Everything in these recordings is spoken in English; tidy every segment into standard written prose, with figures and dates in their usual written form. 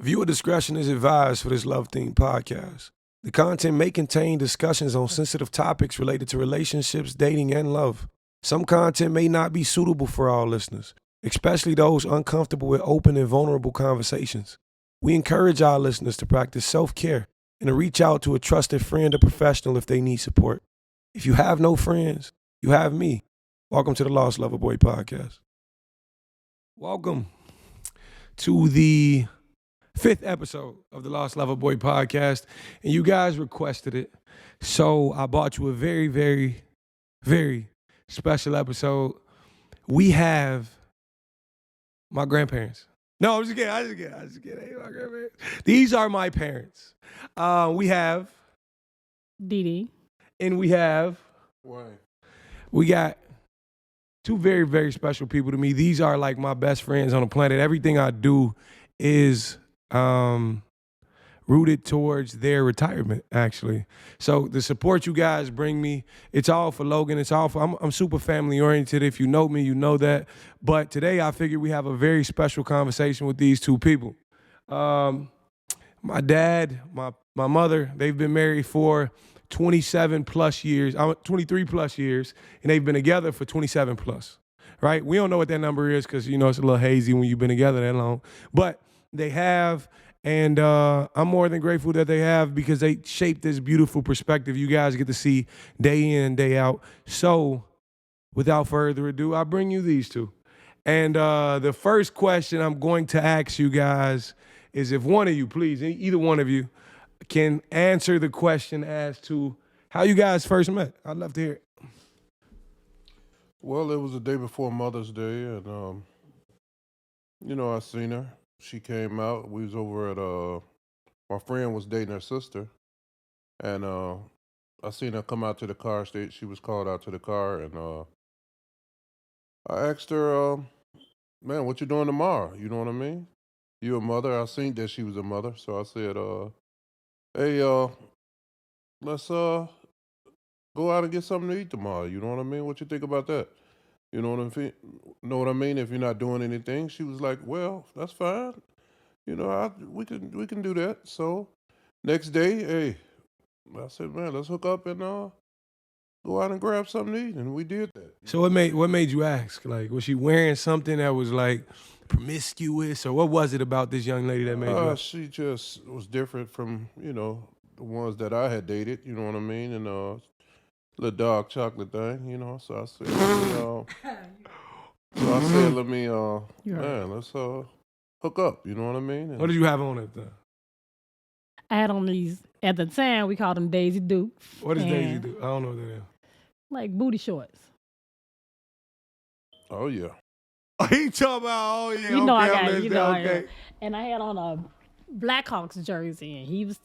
Viewer discretion is advised for this love-themed podcast. The content may contain discussions on sensitive topics related to relationships, dating, and love. Some content may not be suitable for all listeners, especially those uncomfortable with open and vulnerable conversations. We encourage our listeners to practice self-care and to reach out to a trusted friend or professional if they need support. If you have no friends, you have me. Welcome to the Lost Loverboy Podcast. Welcome to the 5th episode of the Lost Loverboy Podcast, and you guys requested it, so I brought you a very, very, very special episode. We have my grandparents. No, I'm just kidding. I just kidding. Hey, my grandparents. These are my parents. We have Dee Dee. And we have We got two very, very special people to me. These are like my best friends on the planet. Everything I do is rooted towards their retirement, actually. So the support you guys bring me, it's all for Logan. It's all for, I'm super family oriented. If you know me, you know that. But today I figured we have a very special conversation with these two people. My dad, my mother, they've been married for 27 plus years, 23 plus years, and they've been together for 27 plus, right? We don't know what that number is because, it's a little hazy when you've been together that long. But they have, and I'm more than grateful that they have because they shaped this beautiful perspective you guys get to see day in and day out. So without further ado, I bring you these two. And the first question I'm going to ask you guys is if one of you, please, either one of you, can answer the question as to how you guys first met. I'd love to hear it. Well, it was the day before Mother's Day, and I seen her. She came out. We was over at my friend was dating her sister, and I seen her come out to the car state. She was called out to the car, and I asked her, "Man, what you doing tomorrow?" You know what I mean? You a mother? I seen that she was a mother, so I said, "Hey, let's go out and get something to eat tomorrow." You know what I mean? What you think about that? You know what I mean? If you're not doing anything, she was like, "Well, that's fine. We can do that." So next day, hey, I said, "Man, let's hook up and go out and grab something to eat," and we did that. So what made you ask? Like, was she wearing something that was like promiscuous, or what was it about this young lady that made you ask? She just was different from the ones that I had dated. You know what I mean? And little dark chocolate thing. So I said, let me, man, let's hook up. You know what I mean? And What did you have on at the time? I had on these, at the time, we called them Daisy Dukes. What does Daisy do? I don't know what that is. Like booty shorts. Oh yeah. Oh, he talking about, oh yeah, You know okay, I got it. You know I okay. got it. And I had on a Blackhawks jersey, and he was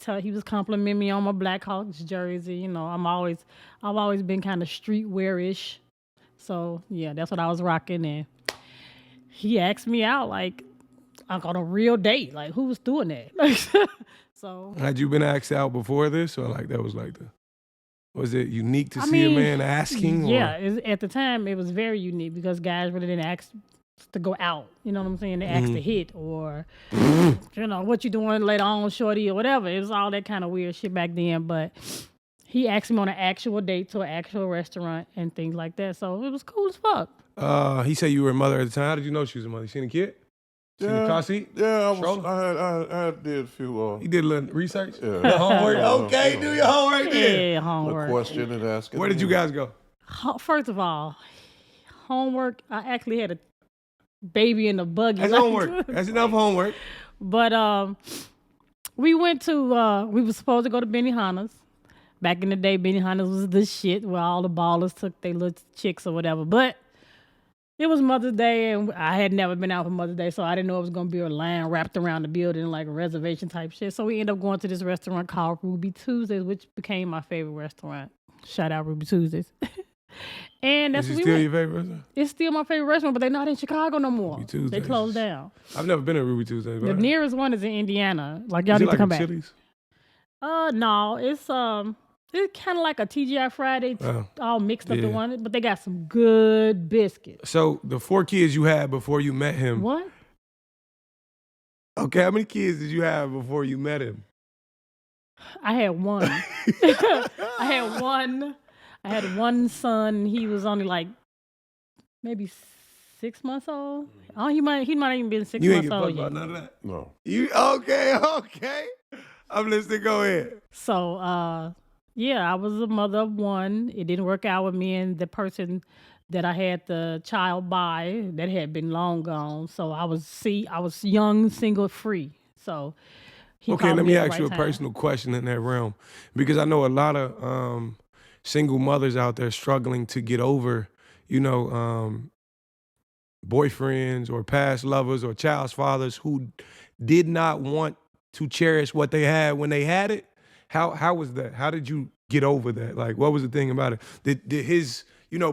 complimenting me on my Blackhawks jersey. I've always been kind of streetwear-ish. So yeah, that's what I was rocking. And he asked me out like on a real date. Like, who was doing that? So Had you been asked out before this, or like that was like was it unique to see a man asking? Yeah, at the time it was very unique because guys really didn't ask to go out. You know what I'm saying? They asked to hit or, what you doing later on, shorty, or whatever. It was all that kind of weird shit back then. But he asked me on an actual date to an actual restaurant and things like that. So it was cool as fuck. He said you were a mother at the time. How did you know she was a mother? You seen a kid? Seen the car seat? Yeah, Stroller? I did a few. You did a little research? Yeah. The homework? Okay, do your homework then. Yeah, A homework. question and asking. Where did you guys go? First of all, homework, I actually had a baby in the buggy. That's homework. That's enough homework. But we went to, we were supposed to go to Benihana's. Back in the day, Benihana's was the shit where all the ballers took their little chicks or whatever. But it was Mother's Day, and I had never been out for Mother's Day, so I didn't know it was going to be a line wrapped around the building, like a reservation type shit. So we ended up going to this restaurant called Ruby Tuesdays, which became my favorite restaurant. Shout out Ruby Tuesdays. And that's Is it what we still went. your favorite restaurant? It's still my favorite restaurant, but they're not in Chicago no more. Ruby Tuesdays. They closed down. I've never been to Ruby Tuesdays. The nearest one is in Indiana. Like, y'all Is it need to come like a back. Chili's? No, it's kind of like a TGI Friday, all mixed up in one, but they got some good biscuits. So the 4 kids you had before you met him, What? Okay, how many kids did you have before you met him? I had one. I had one son. He was only like maybe 6 months old. Oh, he might even been 6 You ain't months get old fucked yet. Oh. about none of that. No. You okay? I'm listening. Go ahead. So, yeah, I was a mother of one. It didn't work out with me and the person that I had the child by that had been long gone. So I was young, single, free. So he Okay, called let me me at the ask right you a time. personal question in that realm, because I know a lot of single mothers out there struggling to get over, boyfriends or past lovers or child's fathers who did not want to cherish what they had when they had it. How was that? How did you get over that? Like, what was the thing about it? Did his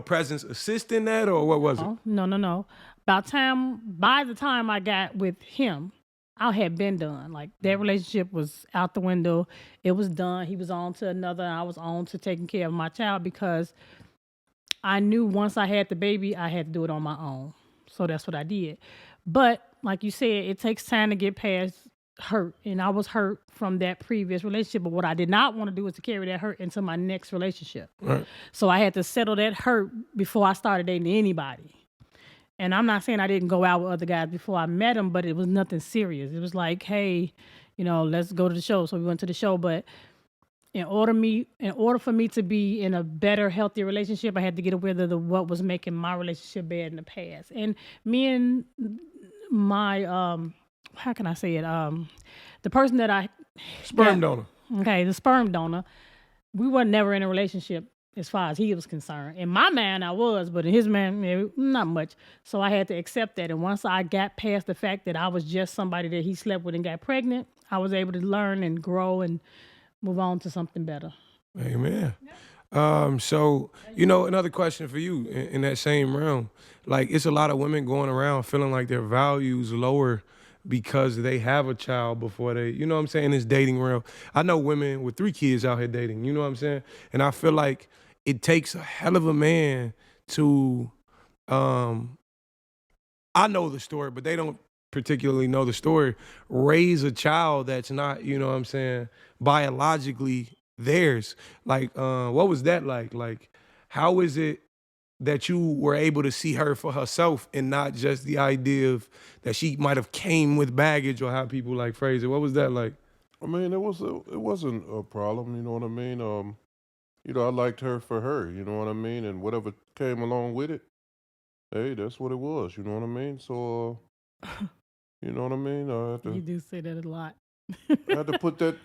presence assist in that, or what was it? Oh, no. By the time I got with him, I had been done. Like that relationship was out the window. It was done. He was on to another. I was on to taking care of my child because I knew once I had the baby, I had to do it on my own. So that's what I did. But like you said, it takes time to get past hurt. And I was hurt from that previous relationship. But what I did not want to do was to carry that hurt into my next relationship. Right. So I had to settle that hurt before I started dating anybody. And I'm not saying I didn't go out with other guys before I met him, but it was nothing serious. It was like, hey, let's go to the show. So we went to the show. But in order for me to be in a better, healthier relationship, I had to get aware of what was making my relationship bad in the past. And me and my how can I say it? The person that I Sperm donor. Okay, the sperm donor, we were never in a relationship as far as he was concerned. In my mind, I was, but in his man, not much. So I had to accept that. And once I got past the fact that I was just somebody that he slept with and got pregnant, I was able to learn and grow and move on to something better. Amen. So, another question for you in that same realm. Like, it's a lot of women going around feeling like their values lower because they have a child before they, you know what I'm saying, this dating realm. I know women with 3 kids out here dating, you know what I'm saying? And I feel like it takes a hell of a man to, I know the story, but they don't particularly know the story, raise a child that's not, you know what I'm saying, biologically theirs. Like, what was that like? Like, how is it that you were able to see her for herself and not just the idea of that she might have came with baggage, or how people like phrase it? What was that like? I mean, it wasn't a problem. You know what I mean? I liked her for her. You know what I mean? And whatever came along with it, hey, that's what it was. You know what I mean? So, you know what I mean? I had You to, do say that a lot. I had to put that,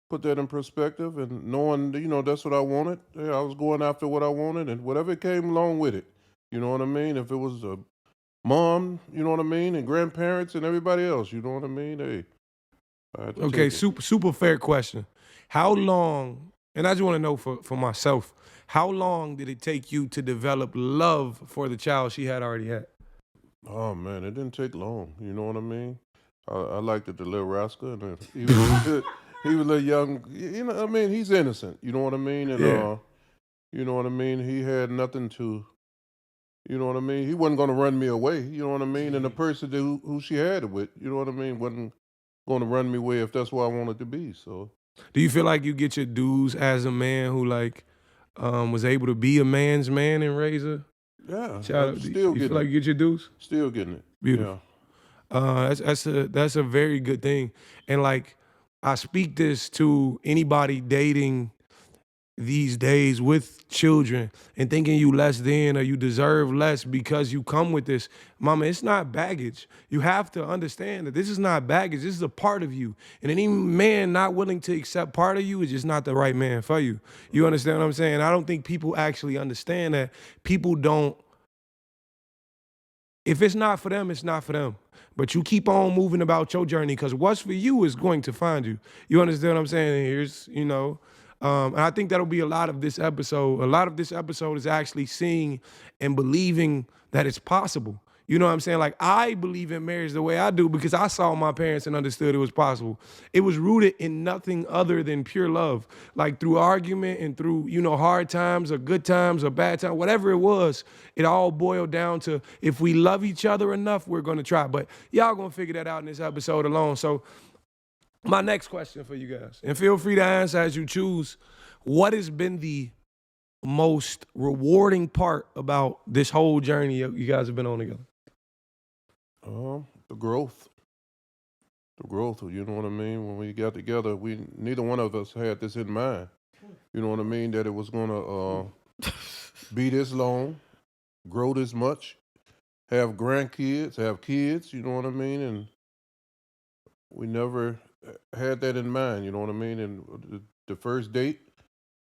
put that in perspective, and knowing, that's what I wanted. Yeah, I was going after what I wanted, and whatever came along with it. You know what I mean? If it was a mom, you know what I mean, and grandparents and everybody else, you know what I mean? Hey, I had to Okay, take it. super fair question. How long, and I just want to know for myself, how long did it take you to develop love for the child she had already had? Oh man, it didn't take long. You know what I mean? I liked it, the little rascal, and he was a young. I mean, he's innocent. You know what I mean? And Yeah. you know what I mean. He had nothing to. You know what I mean? He wasn't going to run me away. You know what I mean? And the person who she had it with, you know what I mean, wasn't going to run me away if that's where I wanted to be. So. Do you feel like you get your dues as a man who like was able to be a man's man and raise a Yeah, child? I'm Do still you feel getting like it. you get your dues? Still getting it. Beautiful. Yeah. That's a very good thing. And like, I speak this to anybody dating these days with children and thinking you less than or you deserve less because you come with this. Mama, it's not baggage. You have to understand that this is not baggage. This is a part of you. And any man not willing to accept part of you is just not the right man for you. You understand what I'm saying? I don't think people actually understand that. People don't. If it's not for them, it's not for them. But you keep on moving about your journey, because what's for you is going to find you. You understand what I'm saying? And here's, and I think that'll be a lot of this episode. A lot of this episode is actually seeing and believing that it's possible. You know what I'm saying? Like, I believe in marriage the way I do because I saw my parents and understood it was possible. It was rooted in nothing other than pure love. Like, through argument and through, hard times or good times or bad times, whatever it was, it all boiled down to if we love each other enough, we're going to try. But y'all going to figure that out in this episode alone. So my next question for you guys, and feel free to answer as you choose, what has been the most rewarding part about this whole journey you guys have been on together? The growth. The growth, you know what I mean? When we got together, neither one of us had this in mind. You know what I mean? That it was gonna be this long, grow this much, have grandkids, have kids, you know what I mean? And we never had that in mind, you know what I mean? And the first date,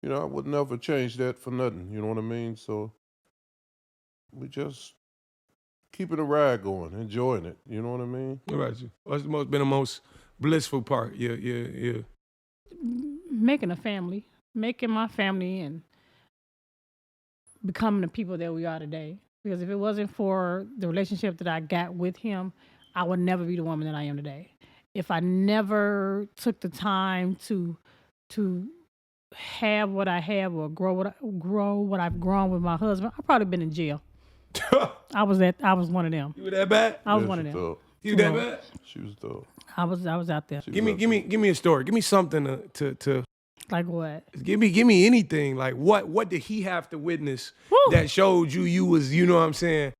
I would never change that for nothing, you know what I mean? So we just keeping the ride going, enjoying it. You know what I mean? What about you? What's been the most blissful part? Yeah. Making a family. Making my family and becoming the people that we are today. Because if it wasn't for the relationship that I got with him, I would never be the woman that I am today. If I never took the time to have what I have or grow what I've grown with my husband, I've probably been in jail. I was one of them. You were that bad? I was one of them. Thought. You that bad? She was dope. I was out there. Give me a story. Give me something to Like what? Give me anything. Like what did he have to witness that showed you was, you know what I'm saying?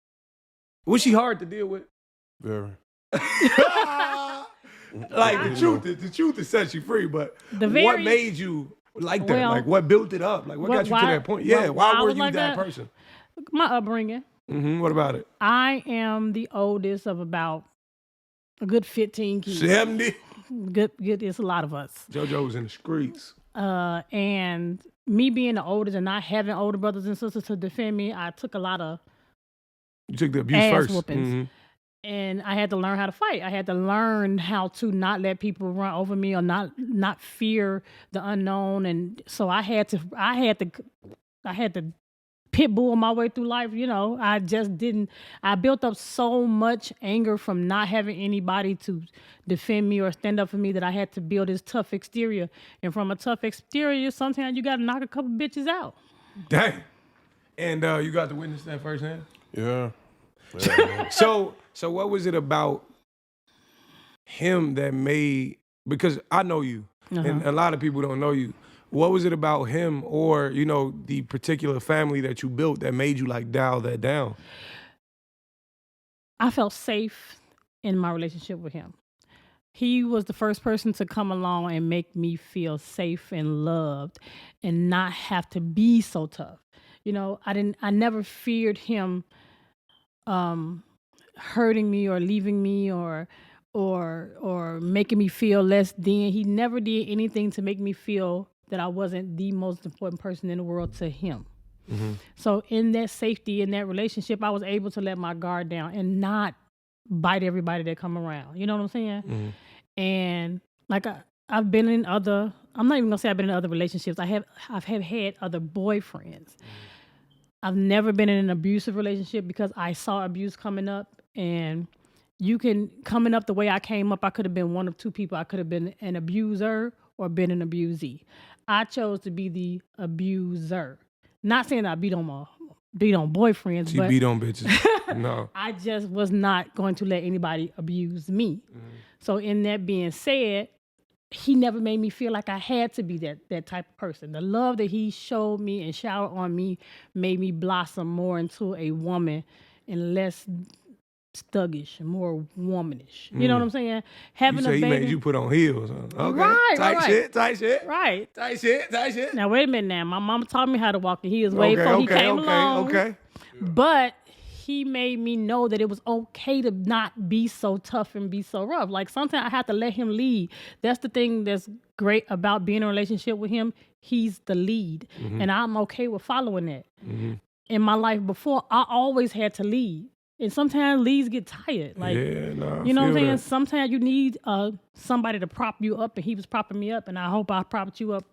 Was she hard to deal with? Very. Like the truth is set you free, but what made you like that? Like what built it up? Like what got you to that point? Yeah, why were you like that person? My upbringing. What about it? I am the oldest of about a good 15 kids. 70? Good. It's a lot of us. JoJo was in the streets. And me being the oldest and not having older brothers and sisters to defend me, I took a lot of You took the abuse ass first. whoopings. And I had to learn how to fight. I had to learn how to not let people run over me or not fear the unknown. And so I had to pit bull my way through life. I built up so much anger from not having anybody to defend me or stand up for me that I had to build this tough exterior. And from a tough exterior, sometimes you got to knock a couple bitches out. Dang. And you got to witness that firsthand? Yeah. So what was it about him that made, because I know you, and a lot of people don't know you. What was it about him or, the particular family that you built that made you like dial that down? I felt safe in my relationship with him. He was the first person to come along and make me feel safe and loved and not have to be so tough. I never feared him hurting me or leaving me or making me feel less than. He never did anything to make me feel that I wasn't the most important person in the world to him. Mm-hmm. So in that safety, in that relationship, I was able to let my guard down and not bite everybody that come around. You know what I'm saying? Mm-hmm. And like I've been in other, I'm not even gonna say I've been in other relationships. I've had other boyfriends. Mm-hmm. I've never been in an abusive relationship because I saw abuse coming up, and coming up the way I came up, I could have been one of two people. I could have been an abuser or been an abusee. I chose to be the abuser. Not saying I beat on boyfriends, she beat on bitches. No. I just was not going to let anybody abuse me. Mm-hmm. So in that being said, he never made me feel like I had to be that type of person. The love that he showed me and showered on me made me blossom more into a woman and less stuggish and more womanish. You know what I'm saying? Having a baby. He made you put on heels. Huh? Okay. Right, tight shit. Right. Tight shit. Now, wait a minute now. My mama taught me how to walk the heels way before he came along. Okay. But he made me know that it was okay to not be so tough and be so rough. Like, sometimes I have to let him lead. That's the thing that's great about being in a relationship with him. He's the lead. Mm-hmm. And I'm okay with following that. Mm-hmm. In my life before, I always had to lead. And sometimes leads get tired. Like, you know what I'm saying? Sometimes you need somebody to prop you up, and he was propping me up, and I hope I propped you up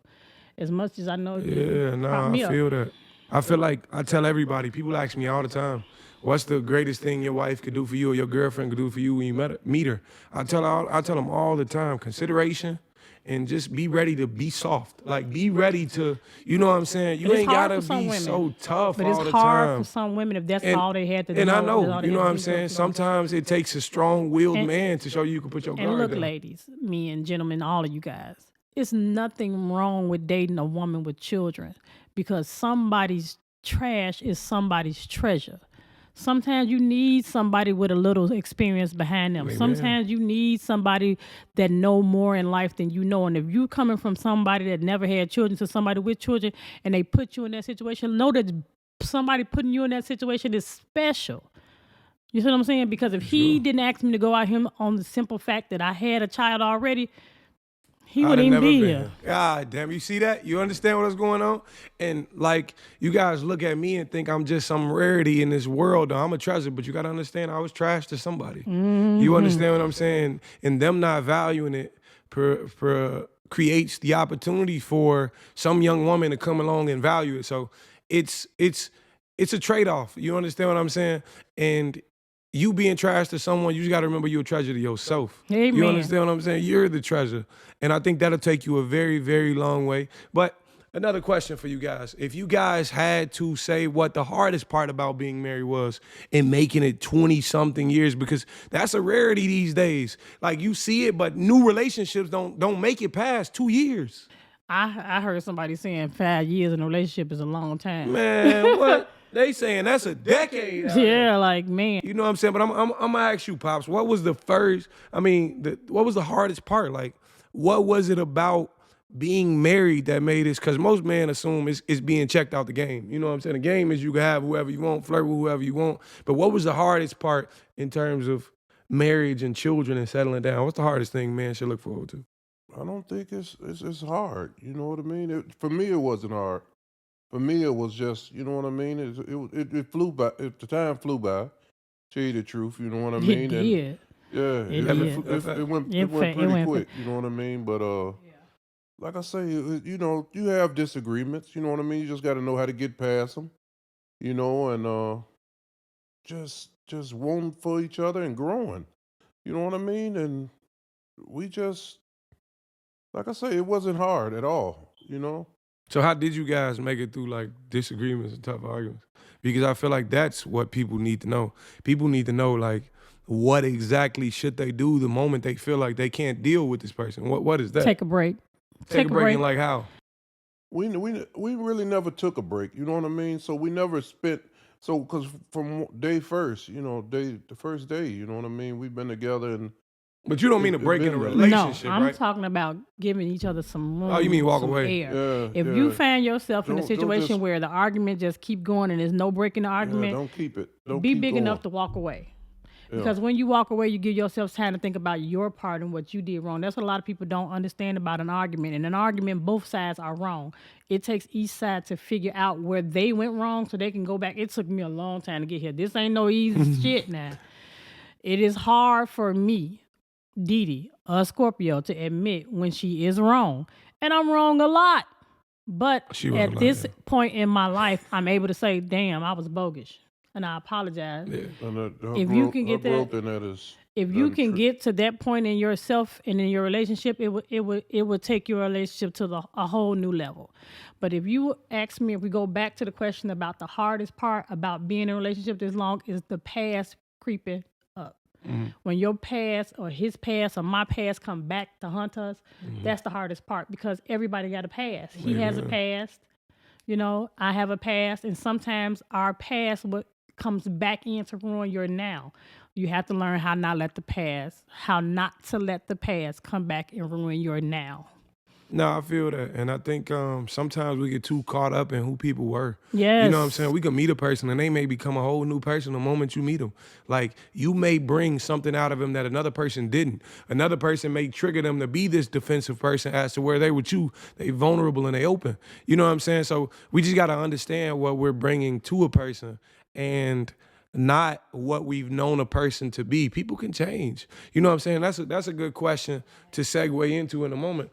as much as I know you. I feel that. I feel like I tell everybody, people ask me all the time, what's the greatest thing your wife could do for you or your girlfriend could do for you when you meet her? I tell them all the time, consideration. And just be ready to be soft. Like, be ready to, you know what I'm saying? You ain't got to be so tough all the time. But it's hard for some women if that's all they had to do. And I know, you know what I'm saying? Sometimes it takes a strong-willed man to show you can put your guard down. And look, ladies, me and gentlemen, all of you guys, it's nothing wrong with dating a woman with children because somebody's trash is somebody's treasure. Sometimes you need somebody with a little experience behind them. Amen. Sometimes you need somebody that know more in life than you know. And if you coming from somebody that never had children to somebody with children and they put you in that situation, know that somebody putting you in that situation is special. You see what I'm saying? Because if he didn't ask me to go out here on the simple fact that I had a child already, he wouldn't even be here. God damn, you see that? You understand what's going on? And like, you guys look at me and think I'm just some rarity in this world. I'm a treasure, but you got to understand I was trash to somebody. Mm-hmm. You understand what I'm saying? And them not valuing it creates the opportunity for some young woman to come along and value it. So it's a trade-off. You understand what I'm saying? And you being trash to someone, you just got to remember you're a treasure to yourself. Amen. You understand what I'm saying? You're the treasure. And I think that'll take you a very, very long way. But another question for you guys. If you guys had to say what the hardest part about being married was in making it 20-something years, because that's a rarity these days. Like, you see it, but new relationships don't make it past 2 years. I heard somebody saying 5 years in a relationship is a long time. Man, what? They saying that's a decade. Yeah, like, man. You know what I'm saying? But I'm gonna ask you, Pops, what was the hardest part? Like, what was it about being married that made this? Because most men assume it's being checked out the game. You know what I'm saying? The game is you can have whoever you want, flirt with whoever you want. But what was the hardest part in terms of marriage and children and settling down? What's the hardest thing men should look forward to? I don't think it's hard. You know what I mean? For me, it wasn't hard. For me, it was just, you know what I mean? It flew by. The time flew by. Tell you the truth, you know what I mean? It did. It went pretty quick. You know what I mean? But like I say, you know, you have disagreements. You know what I mean? You just got to know how to get past them. You know, and just wanting for each other and growing. You know what I mean? And we just, like I say, it wasn't hard at all. You know. So how did you guys make it through, like, disagreements and tough arguments? Because I feel like that's what people need to know. People need to know, like, what exactly should they do the moment they feel like they can't deal with this person? What is that? Take a break. Take a break. And, like, how? We really never took a break. You know what I mean? So we never spent. So because from day first, you know, the first day, you know what I mean? We've been together and. But you don't mean to break in a relationship, right? No, I'm right? talking about giving each other some room. Oh, you mean walk away? Air. Yeah, if you find yourself in a situation where the argument just keep going and there's no breaking the argument, don't keep it. Be big enough to walk away. Yeah. Because when you walk away, you give yourself time to think about your part and what you did wrong. That's what a lot of people don't understand about an argument. In an argument, both sides are wrong. It takes each side to figure out where they went wrong so they can go back. It took me a long time to get here. This ain't no easy shit now. It is hard for me, Didi, a Scorpio, to admit when she is wrong. And I'm wrong a lot. But at this point in my life, I'm able to say, damn, I was bogus. And I apologize. Yeah. If you can get get to that point in yourself and in your relationship, it would take your relationship to a whole new level. But if you ask me, if we go back to the question about the hardest part about being in a relationship this long, is the past creeping up. Mm-hmm. When your past or his past or my past come back to haunt us, that's the hardest part because everybody got a past. He has a past, you know, I have a past, and sometimes our past comes back in to ruin your now. You have to learn how not to let the past come back and ruin your now. No, I feel that. And I think sometimes we get too caught up in who people were. Yes. You know what I'm saying? We can meet a person and they may become a whole new person the moment you meet them. Like, you may bring something out of them that another person didn't. Another person may trigger them to be this defensive person as to where they with you, they vulnerable and they open. You know what I'm saying? So we just got to understand what we're bringing to a person and not what we've known a person to be. People can change. You know what I'm saying? That's a good question to segue into in a moment.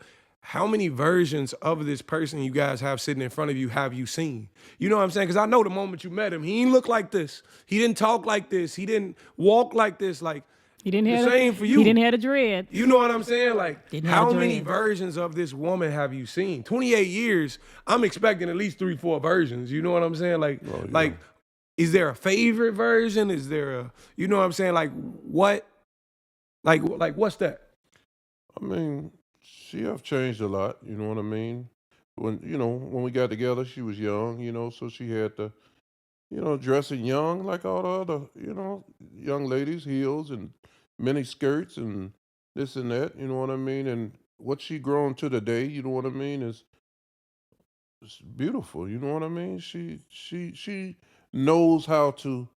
how many versions of this person you guys have sitting in front of you have you seen? You know what I'm saying? Because I know the moment you met him, he didn't look like this. He didn't talk like this. He didn't walk like this. Like, He didn't the have same for you. He didn't have a dread. You know what I'm saying? Like, Didn't have how a many dread. versions of this woman have you seen? 28 years, I'm expecting at least 3-4 versions. You know what I'm saying? Like, like, is there a favorite version? Is there a, you know what I'm saying? Like, what? Like what's that? I mean, she have changed a lot. You know what I mean? When we got together, she was young. So she had to, dressing young like all the other, young ladies, heels and mini skirts and this and that. You know what I mean? And what she grown to today, you know what I mean, is it's beautiful. You know what I mean? She knows how to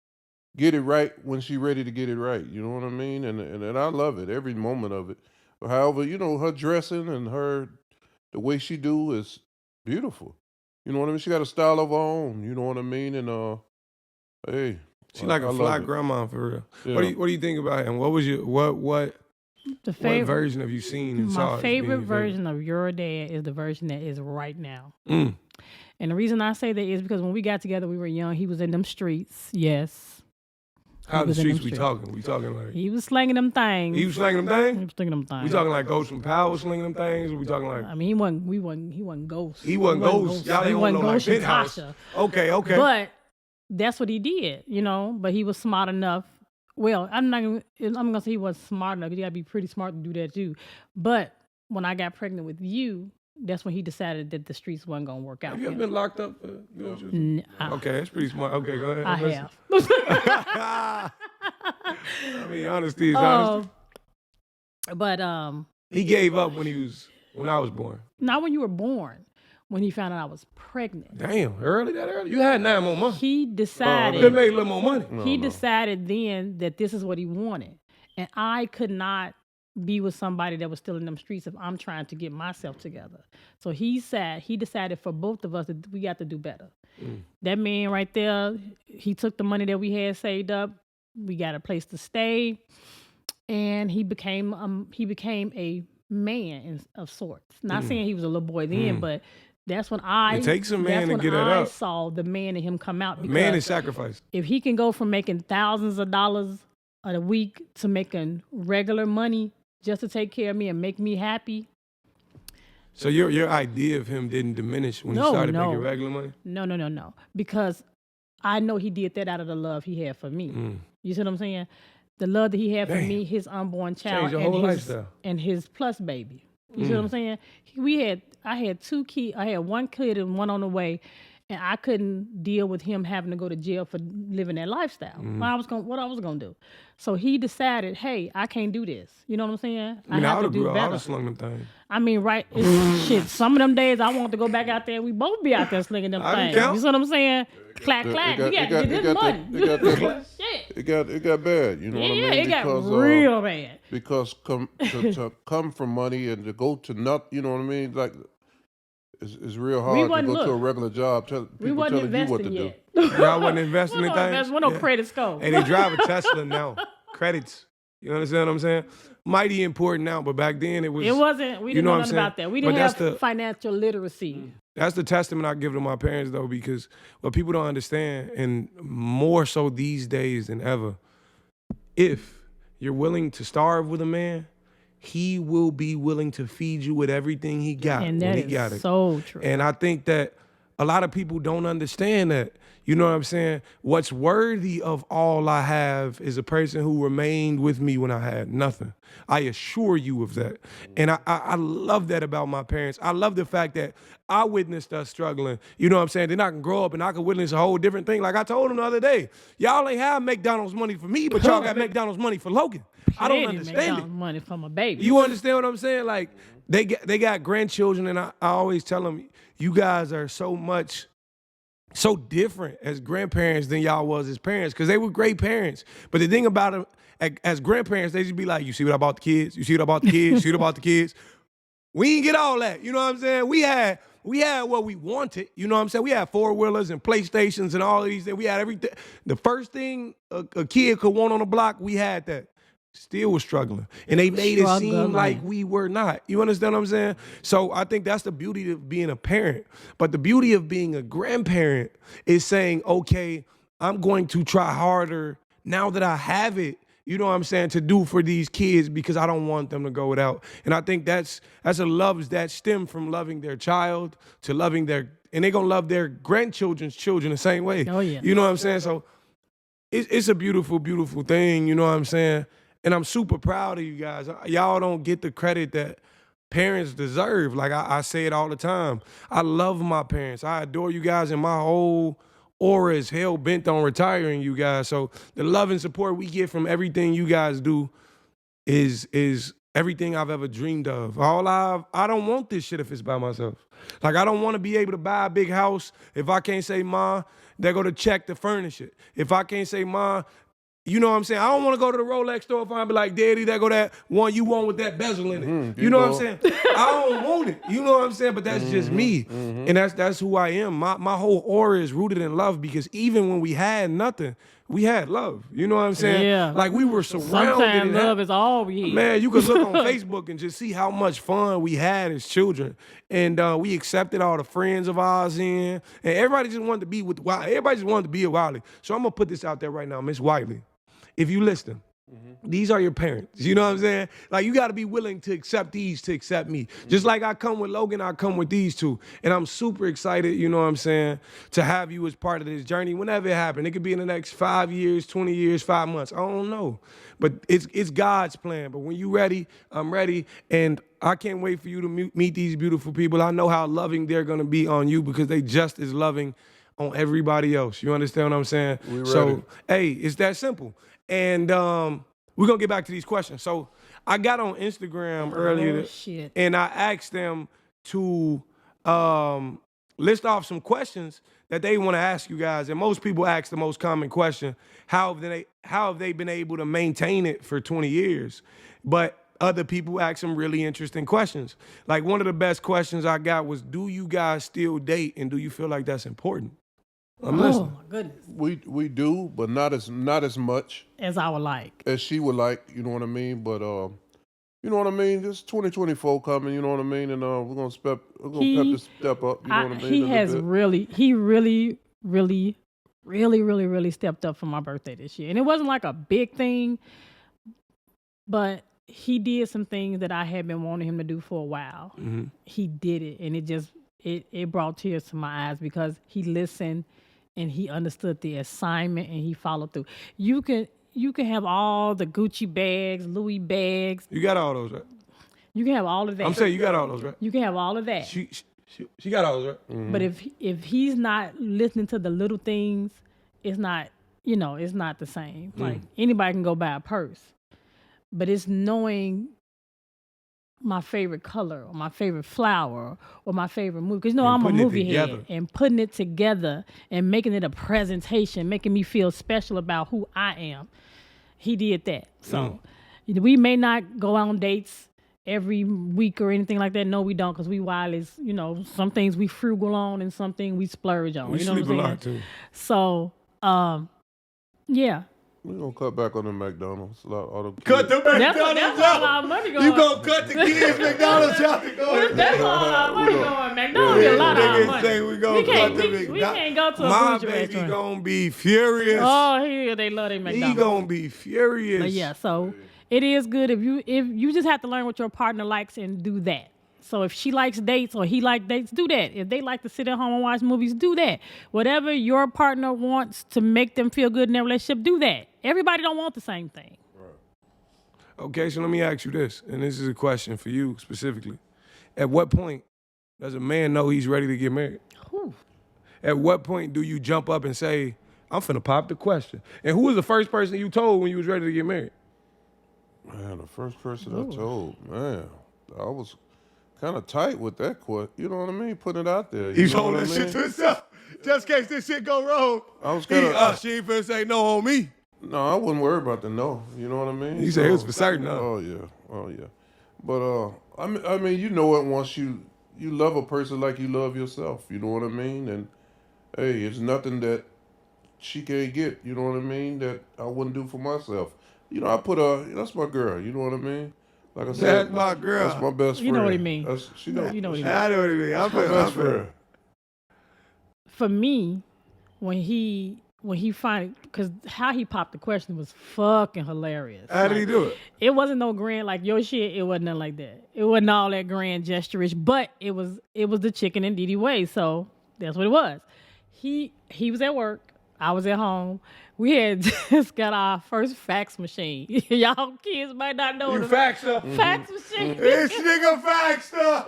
get it right when she ready to get it right. You know what I mean? And I love it, every moment of it. However, her dressing and the way she do is beautiful. You know what I mean? She got a style of her own. You know what I mean? And hey, She like a I fly love it. grandma for real. Yeah. What do you think about him? What was your what version have you seen and saw? My as being favorite your version of your dad is the version that is right now. Mm. And the reason I say that is because when we got together, we were young. He was in them streets. Yes. How the was in them streets we streets. talking? We talking like He was slinging them things. he was slinging them He things? was slinging them things. We talking like Ghost from Power slinging them things? Or we talking like I mean, he wasn't ghost. he wasn't Ghost? Y'all He ain't wasn't on no like Ghost and penthouse. Tasha. Okay. But that's what he did, But he was smart enough. Well, I'm gonna say he wasn't smart enough. You gotta be pretty smart to do that too. But when I got pregnant with you, that's when he decided that the streets wasn't gonna work out. Have you for ever him. been locked up? Okay, that's pretty smart. Okay, go ahead. I Listen. have. I mean, honesty is honesty. But He gave up when I was born. not when you were born. When he found out I was pregnant, Damn, that early? You had 9 more months. he Could decided. made a little more money. He decided then that this is what he wanted. And I could not be with somebody that was still in them streets if I'm trying to get myself together. So he decided for both of us that we got to do better. That man right there, he took the money that we had saved up. We got a place to stay. And he became a man of sorts. Not saying he was a little boy then, but that's when It takes a man to get it I up. saw the man in him come out. Man because is sacrifice. if he can go from making thousands of dollars a week to making regular money just to take care of me and make me happy. So your idea of him didn't diminish when he No, started no. making regular money? No. Because I know he did that out of the love he had for me. You see what I'm saying? The love that he had for Damn. me, his unborn child, Changed your whole lifestyle. and his plus baby. You see what I'm saying? I had 2 kids. I had 1 kid and 1 on the way, and I couldn't deal with him having to go to jail for living that lifestyle. What I was gonna do. So he decided, hey, I can't do this. You know what I'm saying? I mean, I have would to have do grew up. I would better. have slung them things. I mean, right? Shit. Some of them days I want to go back out there. We both be out there slinging them I didn't things. count. You see what I'm saying? Clack, clack. You got to get this money. Shit. It got bad. You know what I mean? It got Because, real bad. Because to come from money and to go to nothing, you know what I mean? Like, it's real hard to wasn't- go to a look, regular job. People We wasn't telling you what to investing do. yet. Y'all wasn't investing in things? What no Yeah. credit score. Hey, they drive a Tesla now. Credits. You understand what I'm saying? Mighty important now, but back then it was. It wasn't. We you didn't know know what I'm nothing about saying? that. We But didn't that's have the- financial literacy. That's the testament I give to my parents, though, because what people don't understand, and more so these days than ever, if you're willing to starve with a man, he will be willing to feed you with everything he got And when that he got is it. so true. And I think that a lot of people don't understand that. You know what I'm saying? What's worthy of all I have is a person who remained with me when I had nothing. I assure you of that. And I love that about my parents. I love the fact that I witnessed us struggling. You know what I'm saying? Then I can grow up and I can witness a whole different thing. Like I told them the other day, y'all ain't have McDonald's money for me, but y'all got McDonald's money for Logan. I don't Plenty understand McDonald's it. money for my baby. You understand what I'm saying? Like they got grandchildren, and I always tell them, you guys are so different as grandparents than y'all was as parents, because they were great parents. But the thing about them, as grandparents, they just be like, you see what I bought the kids? You see what I bought the kids? You see what I bought the kids? We didn't get all that. You know what I'm saying? We had what we wanted. You know what I'm saying? We had 4-wheelers and PlayStations and all of these things. We had everything. The first thing a kid could want on the block, we had that. still was struggling. And they made it seem Struggling. like we were not. You understand what I'm saying? So I think that's the beauty of being a parent. But the beauty of being a grandparent is saying, okay, I'm going to try harder now that I have it, you know what I'm saying, to do for these kids because I don't want them to go without. And I think that's a love that stem from loving their child to loving and they're going to love their grandchildren's children the same way. Oh, yeah. You know what I'm saying? So it's a beautiful, beautiful thing, you know what I'm saying? And I'm super proud of you guys. Y'all don't get the credit that parents deserve. Like I say it all the time. I love my parents. I adore you guys, and my whole aura is hell bent on retiring you guys. So the love and support we get from everything you guys do is everything I've ever dreamed of. I don't want this shit if it's by myself. Like, I don't want to be able to buy a big house if I can't say, Ma, they go to check to furnish it. If I can't say, Ma, you know what I'm saying? I don't want to go to the Rolex store if I be like, Daddy, there go that one you want with that bezel in it. You know what I'm saying? I don't want it. You know what I'm saying? But that's just me. And that's who I am. My whole aura is rooted in love because even when we had nothing, we had love. You know what I'm saying? Yeah. Like, we were surrounded. Sometimes love is all we need. Man, you can look on Facebook and just see how much fun we had as children. And we accepted all the friends of ours in. And everybody just wanted to be with Wiley. Everybody just wanted to be a Wiley. So I'm going to put this out there right now, Miss Wiley. If you listen, these are your parents. You know what I'm saying? Like, you got to be willing to accept these to accept me. Just like I come with Logan, I come with these two. And I'm super excited, you know what I'm saying, to have you as part of this journey whenever it happens. It could be in the next 5 years, 20 years, 5 months. I don't know. But it's God's plan. But when you're ready, I'm ready. And I can't wait for you to meet these beautiful people. I know how loving they're going to be on you because they just as loving on everybody else. You understand what I'm saying? We ready. So, hey, it's that simple. And we're going to get back to these questions. So I got on Instagram earlier shit. and I asked them to list off some questions that they want to ask you guys. And most people ask the most common question, how have they been able to maintain it for 20 years? But other people ask some really interesting questions. Like, one of the best questions I got was, do you guys still date and do you feel like that's important? I'm listening. Oh my goodness. We do, but not as much As I would like. as she would like. You know what I mean? But you know what I mean. This 2024 coming. You know what I mean? And we're gonna step up. You know what I mean? He has really stepped up for my birthday this year, and it wasn't like a big thing, but he did some things that I had been wanting him to do for a while. Mm-hmm. He did it, and it brought tears to my eyes because he listened and he understood the assignment and he followed through. You can have all the Gucci bags, Louis bags. You got all those, right? You can have all of that. I'm saying you got all those, right? You can have all of that. She got all those, right? Mm-hmm. But if he's not listening to the little things, it's not the same. Like, anybody can go buy a purse, but it's knowing my favorite color or my favorite flower or my favorite movie. Because, I'm a movie head. And putting it together and making it a presentation, making me feel special about who I am. He did that. So we may not go on dates every week or anything like that. No, we don't, because we Wileys, some things we frugal on and some things we splurge on. We you know sleep what I'm a saying? lot, too. So, yeah. We're gonna cut back on the McDonald's. All the Cut the McDonald's That's all our money going. You gonna cut the kids' McDonald's out to go? That's all our money going. McDonald's get a lot of our money. Say we gonna cut the McDonald's. We can't go to a My bougie baby restaurant. gonna be furious. Oh, they love their McDonald's. He gonna be furious. But yeah, so it is good if you just have to learn what your partner likes and do that. So if she likes dates or he likes dates, do that. If they like to sit at home and watch movies, do that. Whatever your partner wants to make them feel good in their relationship, do that. Everybody don't want the same thing. Right. Okay, so let me ask you this, and this is a question for you specifically. At what point does a man know he's ready to get married? Whew. At what point do you jump up and say, I'm finna pop the question? And who was the first person you told when you was ready to get married? Man, the first person I told, man, I was kind of tight with that question. You know what I mean? Putting it out there. He's know holding what that I shit mean? to himself. Just in case this shit go wrong. I was kind of. She ain't finna say no on me. No, I wouldn't worry about the no. You know what I mean? He said it was for certain, huh? Oh yeah. But I mean, you know it once you love a person like you love yourself. You know what I mean? And hey, it's nothing that she can't get. You know what I mean? That I wouldn't do for myself. You know, that's my girl. You know what I mean? Like I That's said, my girl. That's my best friend. You know what he mean. She know. You know what he mean. I know what he mean. I'm My best friend. For me, when he finally, because how he popped the question was fucking hilarious. How did he do it? It wasn't no grand like your shit. It wasn't nothing like that. It wasn't all that grand gesture-ish, but it was the chicken and Didi way. So that's what it was. He was at work. I was at home. We had just got our first fax machine. Y'all kids might not know You the faxer. fax machine. This nigga faxer.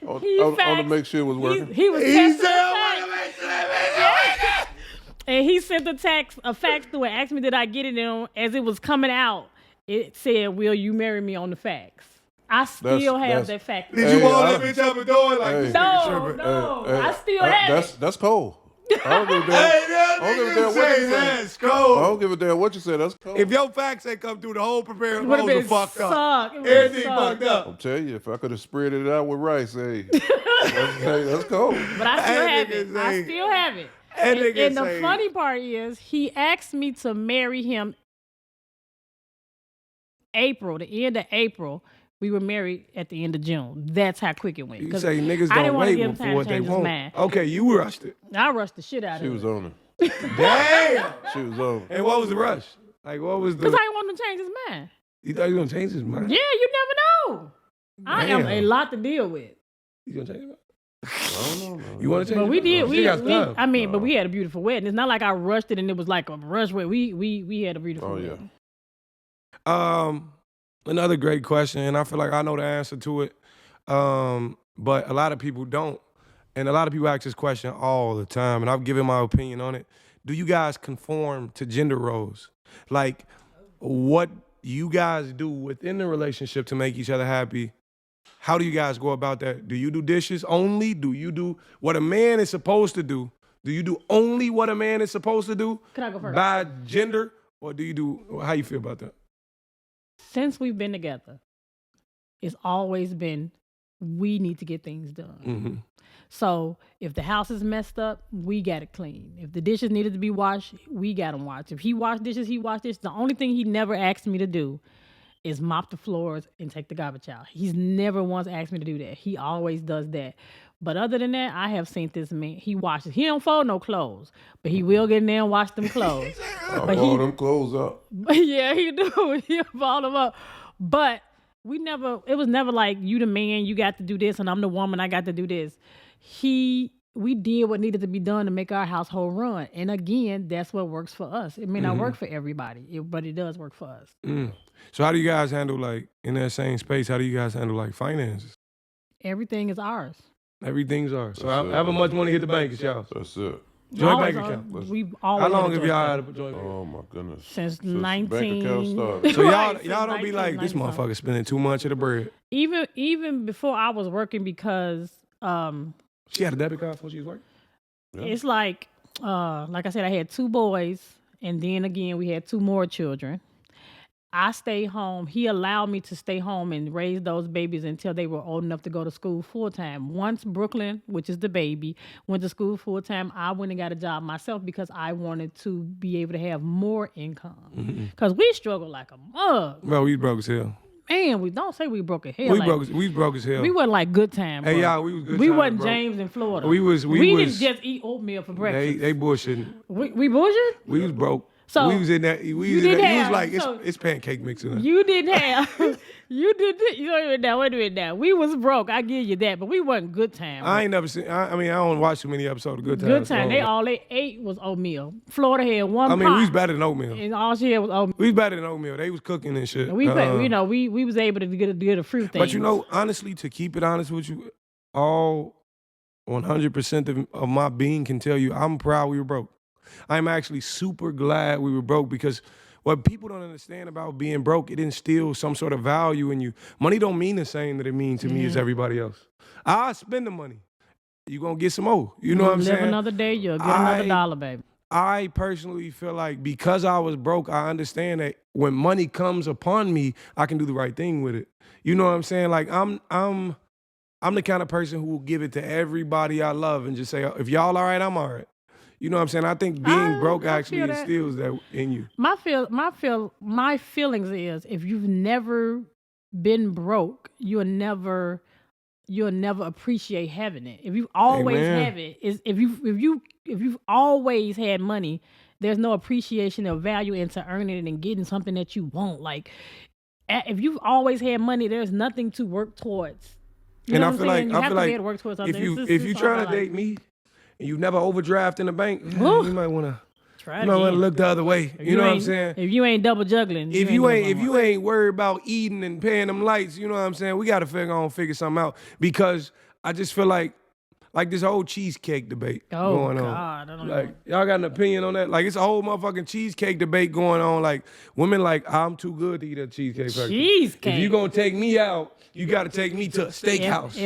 I want to make sure it was working. He was He testing said, the I want to make sure that And he sent a fax through and asked me did I get it in. As it was coming out, it said, "Will you marry me?" on the fax. I still have that fax. Did you walk that bitch up the door like this nigga tripping? No, I still have it. That's cold. I don't give a damn. I don't give a damn what you say. That's cold. I don't give a damn what you say. That's cold. If your facts ain't come through, the whole prepared Would've hoes are been fucked up. sucked. It would've Everything sucked. fucked up. I'm telling you, if I could have spread it out with rice, hey, that's cold. But I still That have nigga it. I say- still have it. That And nigga the say- funny part is, he asked me to marry him the end of April. We were married at the end of June. That's how quick it went. You 'Cause say niggas I didn't don't wanna wait give him for time what to they change his want. mind. Okay, you rushed it. I rushed the shit out She of was it. on it. Damn. She was on it. And what was the rush? Like, what was the... Because I didn't want him to change his mind. You thought he was going to change his mind? Yeah, you never know. I am a lot to deal with. You going to change his mind? I don't know. You want to change But his we mind? did. She got time. But we had a beautiful wedding. It's not like I rushed it and it was like a rush wedding. We had a beautiful Oh, yeah. wedding. Another great question, and I feel like I know the answer to it, but a lot of people don't. And a lot of people ask this question all the time, and I've given my opinion on it. Do you guys conform to gender roles? Like, what you guys do within the relationship to make each other happy, how do you guys go about that? Do you do dishes only? Do you do what a man is supposed to do? Do you do only what a man is supposed to do? Can I go first? By gender? Or do you do, how you feel about that? Since we've been together, it's always been we need to get things done. Mm-hmm. So if the house is messed up, we got it clean. If the dishes needed to be washed, we got them washed. If he washed dishes, he washed dishes. The only thing he never asked me to do is mop the floors and take the garbage out. He's never once asked me to do that. He always does that. But other than that, I have seen this man. He washes. He don't fold no clothes, but he will get in there and wash them clothes. I ball them clothes up. Yeah, he do. He'll ball them up. But it was never like, you the man, you got to do this, and I'm the woman, I got to do this. We did what needed to be done to make our household run. And again, that's what works for us. It may not work for everybody, but it does work for us. Mm. So how do you guys handle, like, in that same space, how do you guys handle, like, finances? Everything is ours. Everything's ours. So That's it. however much money hit the bank, it's y'all. That's it. Joint Always bank are. account. We've always How long had a have joint y'all bank. had a joint bank? Oh my goodness. Since the bank account 19 started. So Right, since y'all don't be like, this 1995. motherfucker spending too much of the bread. Even before I was working, because She had a debit card before she was working? Yeah. it's like I said, I had 2 boys, and then again we had 2 more children. I stayed home. He allowed me to stay home and raise those babies until they were old enough to go to school full time. Once Brooklyn, which is the baby, went to school full time, I went and got a job myself because I wanted to be able to have more income. Because we struggled like a mug. Bro, we broke as hell. Man, we don't say we broke a hell. We like, broke as hell. We wasn't like good time. Hey, bro. y'all, we was good We time, wasn't bro. James in Florida. We was- didn't just eat oatmeal for breakfast. They bullshitting. We bullshit? We was broke. So, we was in that. We was in didn't that. You was have- like, so- it's pancake mix in there. You didn't have. You don't even know. Wait a minute now. We was broke. I give you that, but we wasn't good time. I ain't never seen. I mean, I don't watch too many episodes of Good Times. Good time. so- They ate was oatmeal. Florida had one I mean, pot, we was better than oatmeal. and all she had was oatmeal. We was better than oatmeal. They was cooking and shit. We was able to get a fruit thing. But you know, honestly, to keep it honest with you, all 100% of my being can tell you, I'm proud we were broke. I'm actually super glad we were broke because what people don't understand about being broke, it instills some sort of value in you. Money don't mean the same that it means to me as everybody else. I spend the money. You gonna get some more. You know what I'm live saying? another day, you'll get another dollar, baby. I personally feel like because I was broke, I understand that when money comes upon me, I can do the right thing with it. You know what I'm saying? Like I'm the kind of person who will give it to everybody I love and just say, if y'all all right, I'm all right. You know what I'm saying? I think being broke I actually feel that. instills that in you. My feelings is if you've never been broke, you'll never appreciate having it. If you always Amen. have it, if you've always had money, there's no appreciation or value into earning it and getting something that you want. Like if you've always had money, there's nothing to work towards. You know what I'm saying? You have to be able to work towards something. If you trying to date me and you've never overdraft in the bank, you might want to. You might want to look the other way. You know what I'm saying? If you ain't double juggling, if you ain't worried about eating and paying them lights, you know what I'm saying? We got to figure something out, because I just feel like this whole cheesecake debate going on. I don't know. Like, y'all got an opinion on that? Like, it's a whole motherfucking cheesecake debate going on. Like, women like, I'm too good to eat a cheesecake factory. Cheesecake. If you gonna take me out, you got to take me to a steakhouse.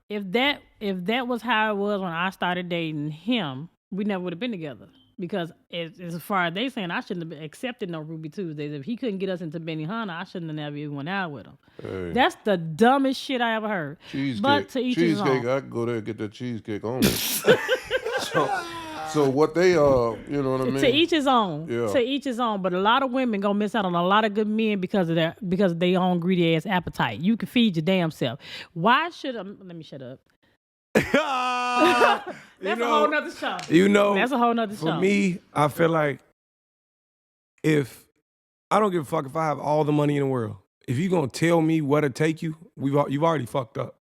If that was how it was when I started dating him, we never would have been together. Because as far as they saying, I shouldn't have accepted no Ruby Tuesdays. If he couldn't get us into Benihana, I shouldn't have never even went out with him. Hey. That's the dumbest shit I ever heard. Cheesecake. But to each his own. I could go there and get that cheesecake on me. so what they you know what I mean? To each his own. Yeah. To each his own. But a lot of women gonna miss out on a lot of good men because of their own greedy ass appetite. You can feed your damn self. Why should let me shut up. That's a whole nother show. That's a whole nother show. For me, I feel like if I don't give a fuck if I have all the money in the world. If you gonna tell me where to take you, you've already fucked up.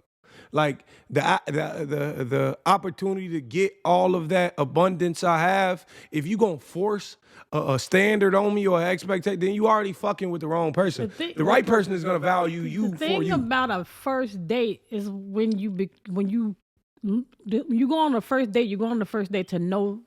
Like the opportunity to get all of that abundance I have, if you gonna force a standard on me or an expectation, then you already fucking with the wrong person. The right person is gonna value you for you. The thing about a first date is when you go on the first date, you go on the first date to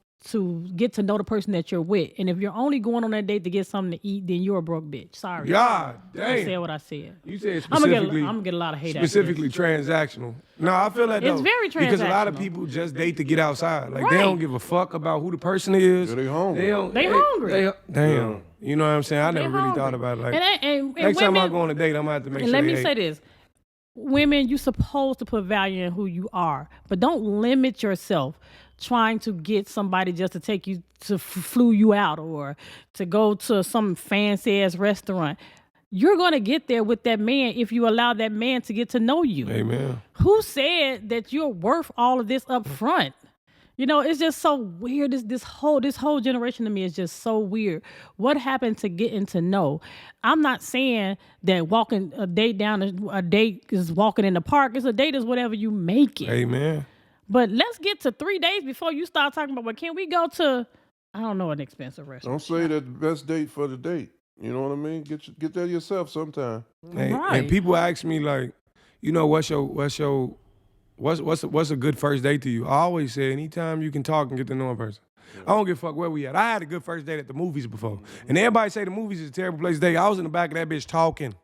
get to know the person that you're with. And if you're only going on that date to get something to eat, then you're a broke bitch. Sorry. God damn. I said what I said. You said specifically. I'm gonna get a lot of hate. Specifically transactional. No, I feel that it's very transactional. Because a lot of people just date to get outside. Like they don't give a fuck about who the person is. Yeah, they hungry. They hungry. Damn. You know what I'm saying? I never really thought about it like and next time women, I go on a date, I'm gonna have to make sure. And let me say this. Women, you're supposed to put value in who you are, but don't limit yourself trying to get somebody just to take you to flew you out or to go to some fancy ass restaurant. You're going to get there with that man if you allow that man to get to know you. Amen. Who said that you're worth all of this up front? You know, it's just so weird. This whole generation to me is just so weird. What happened to getting to know? I'm not saying that walking a date is walking in the park. It's a date is whatever you make it. Amen. But let's get to 3 days before you start talking about, well, can we go to, I don't know, an expensive restaurant. Don't say that the best date for the date. You know what I mean? Get that yourself sometime. And people ask me like, you know, what's a good first date to you? I always say anytime you can talk and get to know a person. Yeah. I don't give a fuck where we at. I had a good first date at the movies before. And everybody say the movies is a terrible place to date. I was in the back of that bitch talking.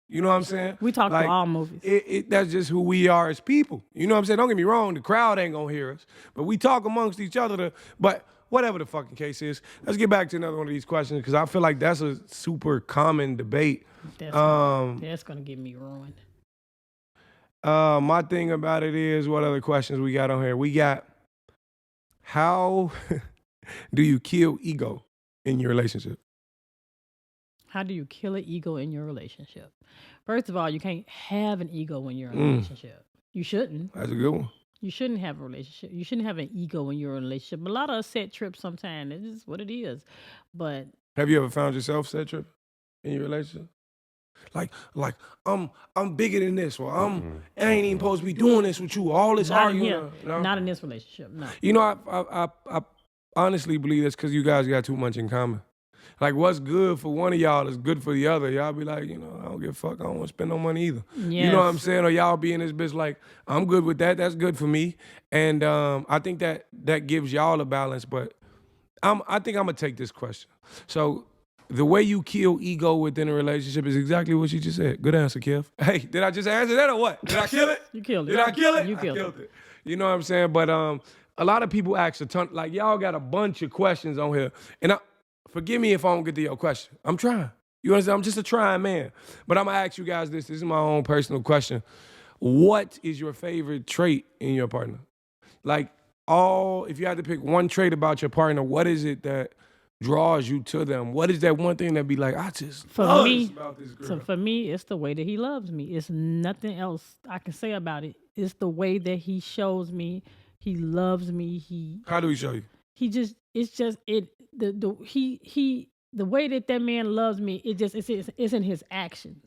You know what I'm saying? We talk to all movies. That's just who we are as people. You know what I'm saying? Don't get me wrong, the crowd ain't gonna hear us. But we talk amongst each other. But whatever the fucking case is, let's get back to another one of these questions because I feel like that's a super common debate. That's gonna get me ruined. My thing about it is, what other questions we got on here? We got, how do you kill ego in your relationship? How do you kill an ego in your relationship? First of all, you can't have an ego when you're in a relationship. You shouldn't. That's a good one. You shouldn't have a relationship. You shouldn't have an ego when you're in a relationship. A lot of us set trips sometimes. It is what it is. But have you ever found yourself set trip in your relationship? Like I'm bigger than this. Well, I ain't even supposed to be doing this with you. All this arguing. Not in this relationship. No. You know, I honestly believe that's because you guys got too much in common. Like what's good for one of y'all is good for the other. Y'all be like, you know, I don't give a fuck. I don't want to spend no money either. Yes. You know what I'm saying? Or y'all be in this bitch like, I'm good with that. That's good for me. And I think that gives y'all a balance. But I think I'm gonna take this question. So the way you kill ego within a relationship is exactly what you just said. Good answer, Kev. Hey, did I just answer that or what? Did I kill it? You killed it. Did I kill it? You killed it. You know what I'm saying? But a lot of people ask a ton. Like y'all got a bunch of questions on here, and forgive me if I don't get to your question. I'm trying. You understand? I'm just a trying man. But I'm going to ask you guys this. This is my own personal question. What is your favorite trait in your partner? Like, if you had to pick one trait about your partner, what is it that draws you to them? What is that one thing that be like, I just love this about this girl? So for me, it's the way that he loves me. It's nothing else I can say about it. It's the way that he shows me he loves me. How do he show you? The way that man loves me, it's in his actions.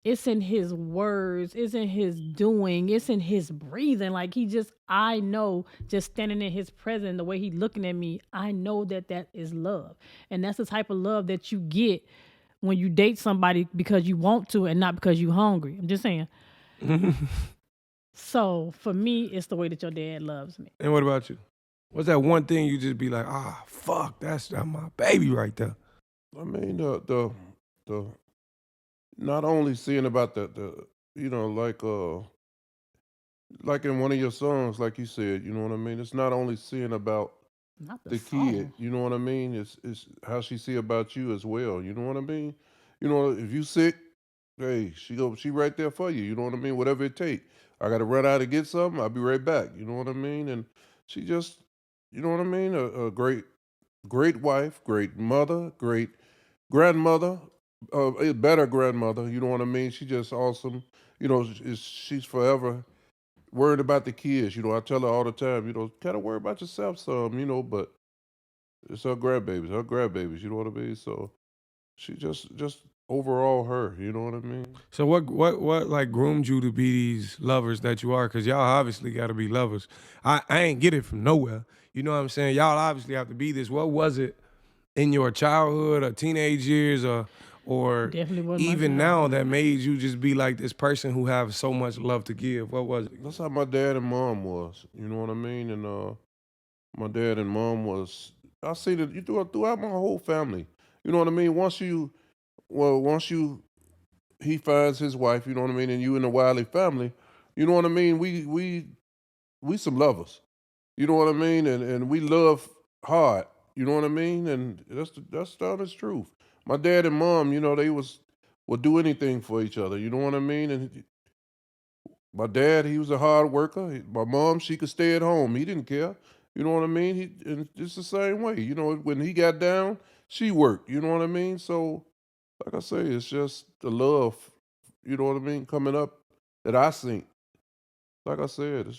It's in his words, it's in his doing, it's in his breathing. Like I know, just standing in his presence, the way he looking at me, I know that is love. And that's the type of love that you get when you date somebody because you want to and not because you hungry. I'm just saying. So for me, it's the way that your dad loves me. And what about you? What's that one thing you just be like, fuck, that's my baby right there? I mean, the not only seeing about like in one of your songs, like you said, you know what I mean? It's not only seeing about Not the song. kid, you know what I mean? It's how she see about you as well, you know what I mean? You know, if you sick, hey, she right there for you, you know what I mean? Whatever it take. I got to run out and get something, I'll be right back, you know what I mean? And she just, you know what I mean? A great wife, great mother, great grandmother, a better grandmother. You know what I mean? She just awesome. You know, she's forever worried about the kids. You know, I tell her all the time. You know, kind of worry about yourself some. You know, but it's her grandbabies. You know what I mean? So she just overall her. You know what I mean? So what like groomed you to be these lovers that you are? Because y'all obviously got to be lovers. I ain't get it from nowhere. You know what I'm saying? Y'all obviously have to be this. What was it in your childhood or teenage years or Definitely wasn't even my now that made you just be like this person who have so much love to give? What was it? That's how my dad and mom was. You know what I mean? And my dad and mom was. I see that you throughout my whole family. You know what I mean? Once he finds his wife, you know what I mean, and you in the Wiley family, you know what I mean. We some lovers. You know what I mean, and we love hard. You know what I mean, and that's the honest truth. My dad and mom, you know, they would do anything for each other. You know what I mean, and my dad, he was a hard worker. My mom, she could stay at home. He didn't care. You know what I mean? And it's the same way. You know, when he got down, she worked. You know what I mean? So, like I say, it's just the love, you know what I mean, coming up that I seen. Like I said,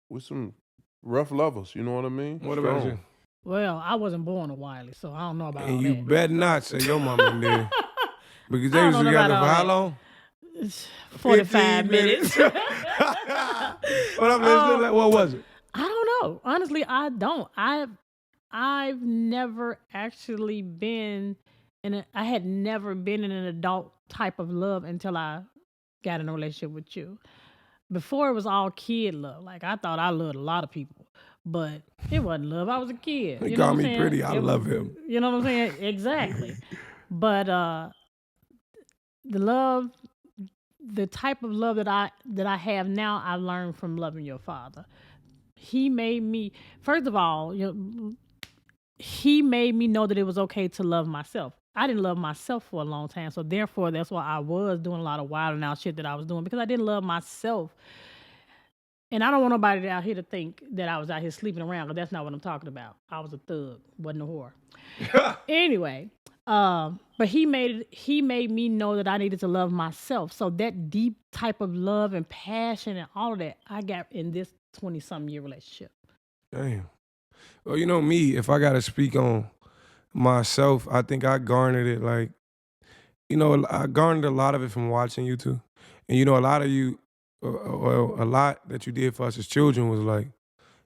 we some rough lovers. You know what I mean? What about Strong. you? Well, I wasn't born a Wiley, so I don't know about all And you that. better not say your mama did. Because they I was don't know together about for all how that. long? 45 15 minutes. What I'm listening to, what was it? I don't know. Honestly, I don't. I've never actually been I had never been in an adult type of love until I got in a relationship with you. Before it was all kid love. Like I thought I loved a lot of people, but it wasn't love. I was a kid. He You know called what I'm me saying? pretty. I love him. You know what I'm saying? Exactly. But the type of love that I have now, I learned from loving your father. He made me, first of all, he made me know that it was okay to love myself. I didn't love myself for a long time, so therefore that's why I was doing a lot of wild and out shit that I was doing because I didn't love myself. And I don't want nobody out here to think that I was out here sleeping around because that's not what I'm talking about. I was a thug, wasn't a whore. Anyway, but he made me know that I needed to love myself. So that deep type of love and passion and all of that I got in this 20-something year relationship. Damn. Well, you know me, if I got to speak on myself, I think I garnered it like, I garnered a lot of it from watching you two. And, a lot of you, a lot that you did for us as children was like,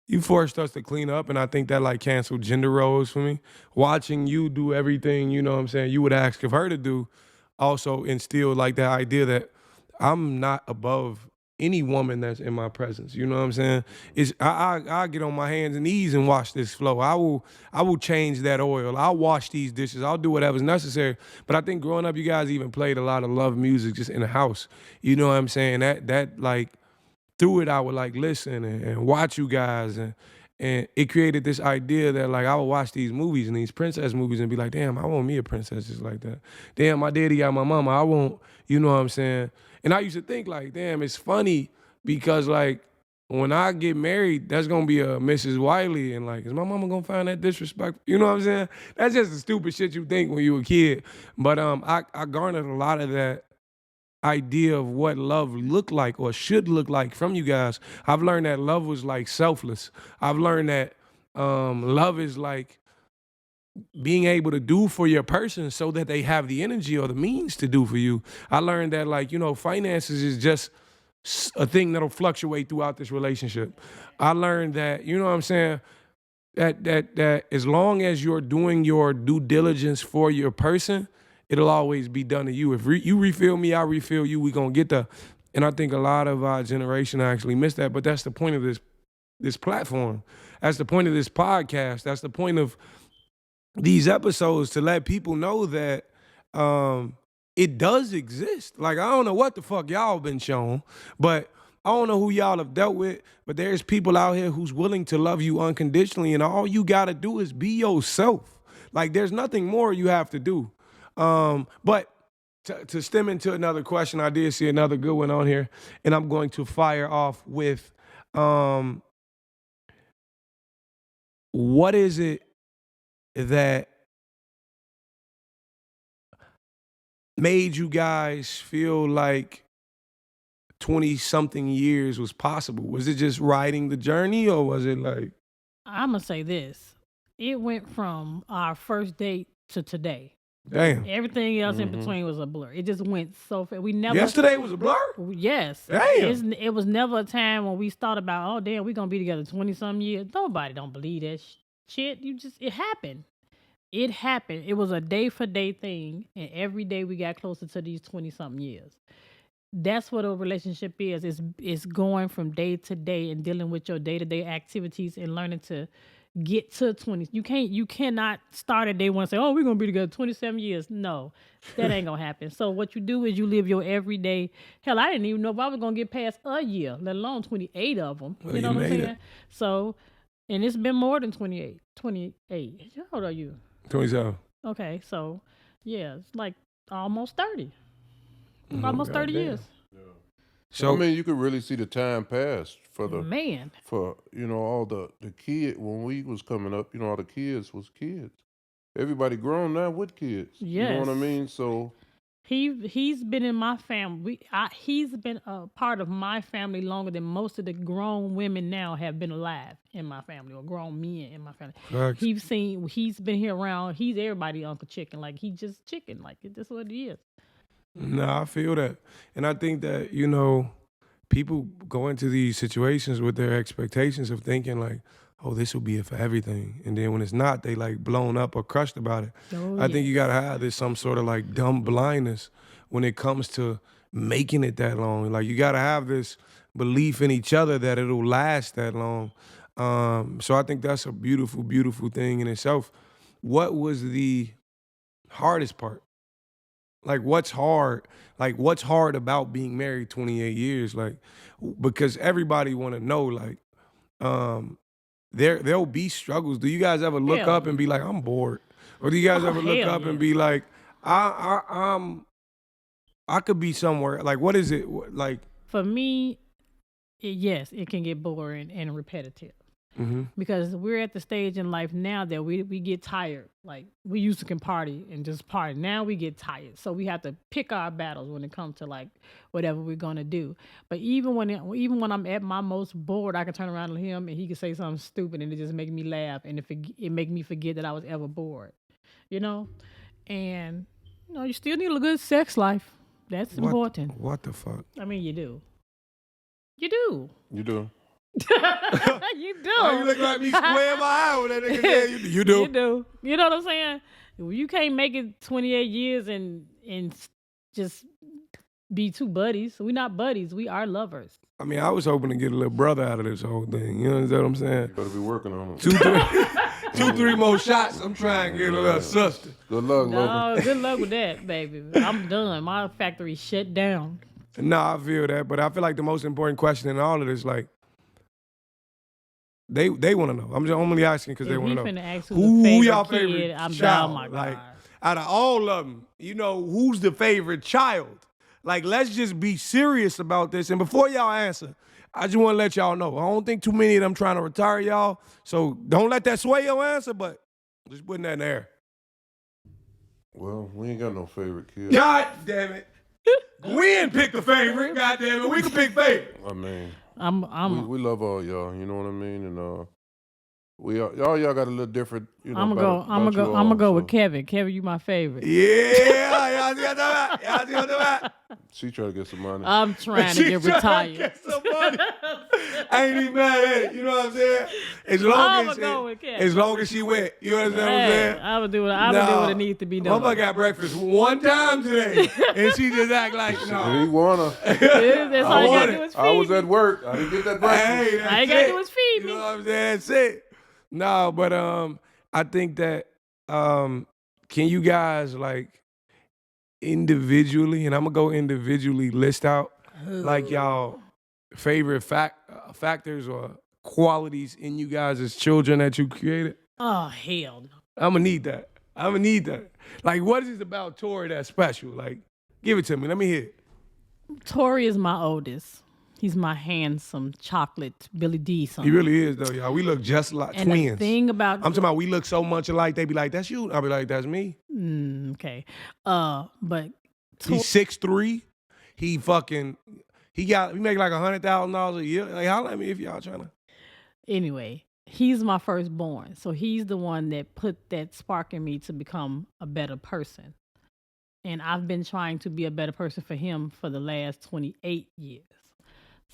you forced us to clean up, and I think that like canceled gender roles for me. Watching you do everything, you know what I'm saying, you would ask of her to do, also instilled like that idea that I'm not above any woman that's in my presence. You know what I'm saying? I get on my hands and knees and wash this flow. I will change that oil. I'll wash these dishes. I'll do whatever's necessary. But I think growing up, you guys even played a lot of love music just in the house. You know what I'm saying? That like through it, I would like listen and watch you guys and it created this idea that like I would watch these movies and these princess movies and be like, damn, I want me a princess just like that. Damn, my daddy got my mama. I want, you know what I'm saying? And I used to think like, damn, it's funny because like when I get married, that's gonna be a Mrs. Wiley, and like, is my mama gonna find that disrespectful? You know what I'm saying? That's just the stupid shit you think when you a kid. But I garnered a lot of that idea of what love looked like or should look like from you guys. I've learned that love was like selfless. I've learned that love is like being able to do for your person so that they have the energy or the means to do for you. I learned that, like, you know, finances is just a thing that'll fluctuate throughout this relationship. I learned that, you know what I'm saying, that as long as you're doing your due diligence for your person, it'll always be done to you. If you refill me, I refill you, we gonna get there. And I think a lot of our generation actually miss that, but that's the point of this platform. That's the point of this podcast. That's the point of these episodes, to let people know that it does exist. Like, I don't know what the fuck y'all been shown, but I don't know who y'all have dealt with, but there's people out here who's willing to love you unconditionally, and all you gotta do is be yourself. Like, there's nothing more you have to do. But to stem into another question, I did see another good one on here, and I'm going to fire off with, what is it that made you guys feel like 20-something years was possible? Was it just riding the journey, or was it like... I'm going to say this. It went from our first date to today. Damn. Everything else in between was a blur. It just went so fast. We never... Yesterday was a blur? Yes. Damn. It was never a time when we thought about, oh, damn, we're going to be together 20-something years. Nobody don't believe that shit. It happened. It happened. It was a day-for-day thing, and every day we got closer to these 20-something years. That's what a relationship is. It's going from day to day and dealing with your day-to-day activities and learning to get to 20. You cannot start a day one and say, oh, we're going to be together 27 years. No, that ain't going to happen. So what you do is you live your everyday. Hell, I didn't even know if I was going to get past a year, let alone 28 of them. Well, you know you what I'm made saying? it. So, and it's been more than 28. How old are you? 27. Okay, so yeah, it's like almost 30. Almost God 30 damn. years. So, I mean, you could really see the time pass for Man. you know, all the kid when we was coming up. You know, all the kids was kids. Everybody grown now with kids. You know what I Yes. mean? So He's been in my family. He's been a part of my family longer than most of the grown women now have been alive in my family, or grown men in my family. facts. He's been here around. He's everybody Uncle Chicken. Like, he just chicken. Like, that's what it is. Nah, I feel that. And I think that, you know, people go into these situations with their expectations of thinking like, oh, this will be it for everything. And then when it's not, they like blown up or crushed about it. Oh, I think yes. you gotta have this some sort of like dumb blindness when it comes to making it that long. Like, you gotta have this belief in each other that it'll last that long. So I think that's a beautiful, beautiful thing in itself. What was the hardest part? Like, what's hard? Like, what's hard about being married 28 years? Like, because everybody want to know, like, there'll be struggles. Do you guys ever look Hell up and be like, I'm bored? Or do you guys ever look hell up and yeah. be like, I could be somewhere? Like, what is it? Like, For me, yes, it can get boring and repetitive. Because we're at the stage in life now that we get tired. Like, we used to can party and just party. Now we get tired. So we have to pick our battles when it comes to like whatever we're going to do. But even when I'm at my most bored, I can turn around to him and he can say something stupid and it just make me laugh, and it make me forget that I was ever bored. You know? And you know, you still need a good sex life. That's important. What the fuck? I mean, you do. You do. you do. You do. Why you look like me square my eye with that nigga there? You do. You do. You know what I'm saying? You can't make it 28 years and just be two buddies. We're not buddies. We are lovers. I mean, I was hoping to get a little brother out of this whole thing. You know what I'm saying? You better be working on it. 2, 3 more shots. I'm trying to get a little sister. Good luck, Logan. No, good luck with that, baby. I'm done. My factory shut down. Nah, I feel that, but I feel like the most important question in all of this, like, they want to know. I'm just only asking because they If want he to know. finna ask Who who the y'all favorite favorite kid, I'm child? down. Oh my Like, God. out of all of them, you know, who's the favorite child? Like, let's just be serious about this. And before y'all answer, I just want to let y'all know. I don't think too many of them trying to retire y'all. So don't let that sway your answer, but just putting that in there. Well, we ain't got no favorite kid. God damn it. We ain't pick a favorite. God damn it. We can pick favorite. I mean, I'm we love all y'all. You know what I mean? And y'all got a little different. You know, I'm gonna go with Kevin. Kevin, you my favorite. Yeah, y'all see what I'm doing? She trying to get some money. I'm trying to get retired. Get some money. I ain't even mad at it. You know what I'm saying? As long as she went. You understand what I'm saying? I would do what it needs to be done. Motherfucker got breakfast one time today, and she just act like no. He wanna. That's all you gotta do is feed I was me. at work. I didn't get that breakfast. Hey, I ain't gotta do is feed You me. know what I'm saying? That's it. No, but I think that can you guys like individually, and I'm gonna go individually, list out like y'all favorite factors or qualities in you guys as children that you created? Oh hell no. I'm gonna need that. Like, what is it about Tori that's special? Like, give it to me. Let me hear it. Tori is my oldest. He's my handsome chocolate Billy D son. He really is though, y'all. We look just like and twins. the thing about I'm talking about we look so much alike. They be like, "That's you." I'll be like, "That's me." Okay, but He's 6'3". He make like $100,000 a year. Like, holla at me if y'all trying to. Anyway, he's my firstborn, so he's the one that put that spark in me to become a better person. And I've been trying to be a better person for him for the last 28 years.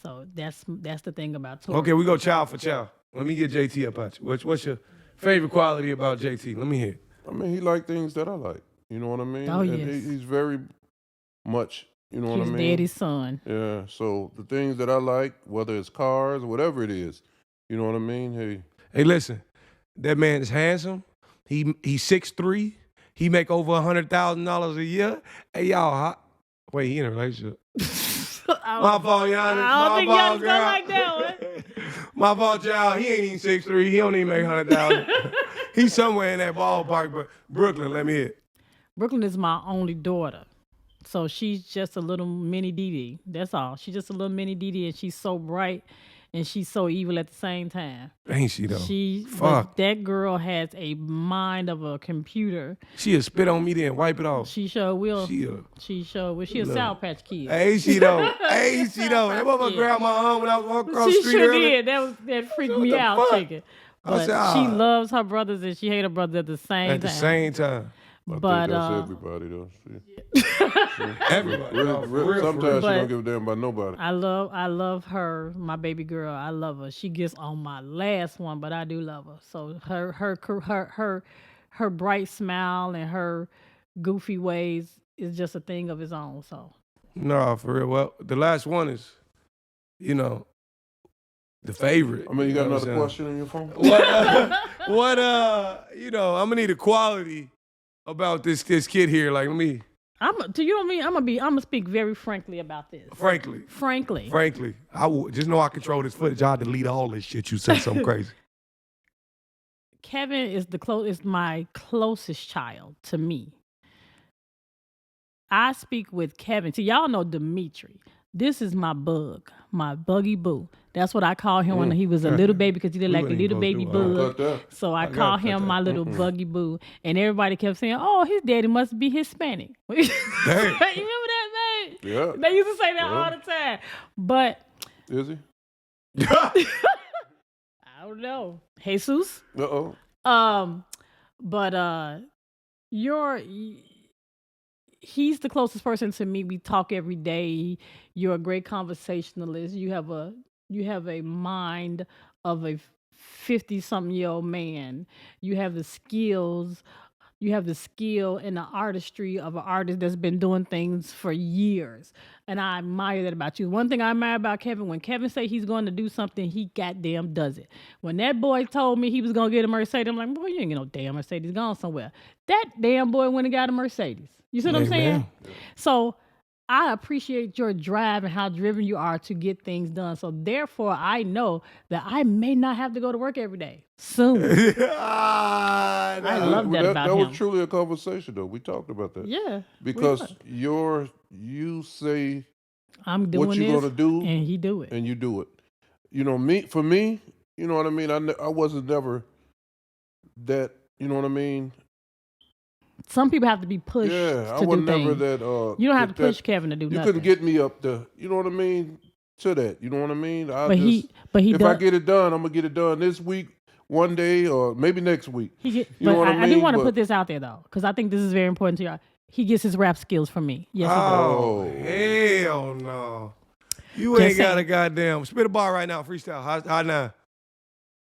So that's the thing about Tori. Okay, we go child for child. Let me get JT up at you. What's your favorite quality about JT? Let me hear it. I mean, he like things that I like. You know what I mean? Oh, And yes. he's very much. You know what I He's mean? daddy's son. Yeah. So the things that I like, whether it's cars, whatever it is, you know what I mean? Hey, listen, that man is handsome. He's 6'3". He make over $100,000 a year. Hey, y'all, wait, he in a relationship. My fault, Giannis. I don't think Giannis go like that one. My fault, y'all. He ain't even 6'3". He don't even make $100,000. He's somewhere in that ballpark, but Brooklyn, let me hear it. Brooklyn is my only daughter. So she's just a little mini Dee. That's all. She's just a little mini Dee, and she's so bright and she's so evil at the same time. Ain't she, though? But that girl has a mind of a computer. She'll spit on me then wipe it off. She sure will. She sure will. She a Sour Patch Kid. Ain't she, though? That motherfucker grabbed my arm when I was walking across the She street sure earlier. did. That freaked me out, chicken. But she loves her brothers and she hates her brothers at the same time. At the same time. I but think that's everybody though. Everybody. Really, sometimes she don't give a damn about nobody. I love her, my baby girl. I love her. She gets on my last one, but I do love her. So her bright smile and her goofy ways is just a thing of its own. So no, for real. Well, the last one is, the favorite. I mean, you got another question on your phone? What I'm gonna need a quality about this kid here. Like, let me. I'm gonna speak very frankly about this. Frankly, I would just know I control this footage. I'll delete all this shit. You say something crazy. Kevin is my closest child to me. I speak with Kevin. See, y'all know Demetri. This is my buggy boo. That's what I call him when he was a little baby because he looked like a little baby bug. So I call him my little buggy boo. And everybody kept saying, "Oh, his daddy must be Hispanic." You remember that, man? Yeah. They used to say that all the time. But is he? I don't know. Jesus. But he's the closest person to me. We talk every day. You're a great conversationalist. You have a mind of a 50-something-year-old man. You have the skills. You have the skill and the artistry of an artist that's been doing things for years. And I admire that about you. One thing I admire about Kevin, when Kevin say he's going to do something, he goddamn does it. When that boy told me he was going to get a Mercedes, I'm like, boy, you ain't get no damn Mercedes. Gone somewhere. That damn boy went and got a Mercedes. You see what I'm saying? So I appreciate your drive and how driven you are to get things done. So therefore, I know that I may not have to go to work every day soon. I love that about that him. was truly a conversation, though. We talked about that. Yeah. Because you say I'm doing what you're this, gonna do, and he do it. and you do it. You know, for me, you know what I mean. I wasn't never that. You know what I mean. Some people have to be pushed Yeah, I to was do never things. that. You don't have to push Kevin to do you nothing. couldn't get me up to. You know what I mean. To that. You know what I mean. If I get it done, I'm gonna get it done this week, one day, or maybe next week. I do want to put this out there though, because I think this is very important to y'all. He gets his rap skills from me. Yes, he does. Oh, hell no. You ain't got a goddamn spit a bar right now, freestyle. How now?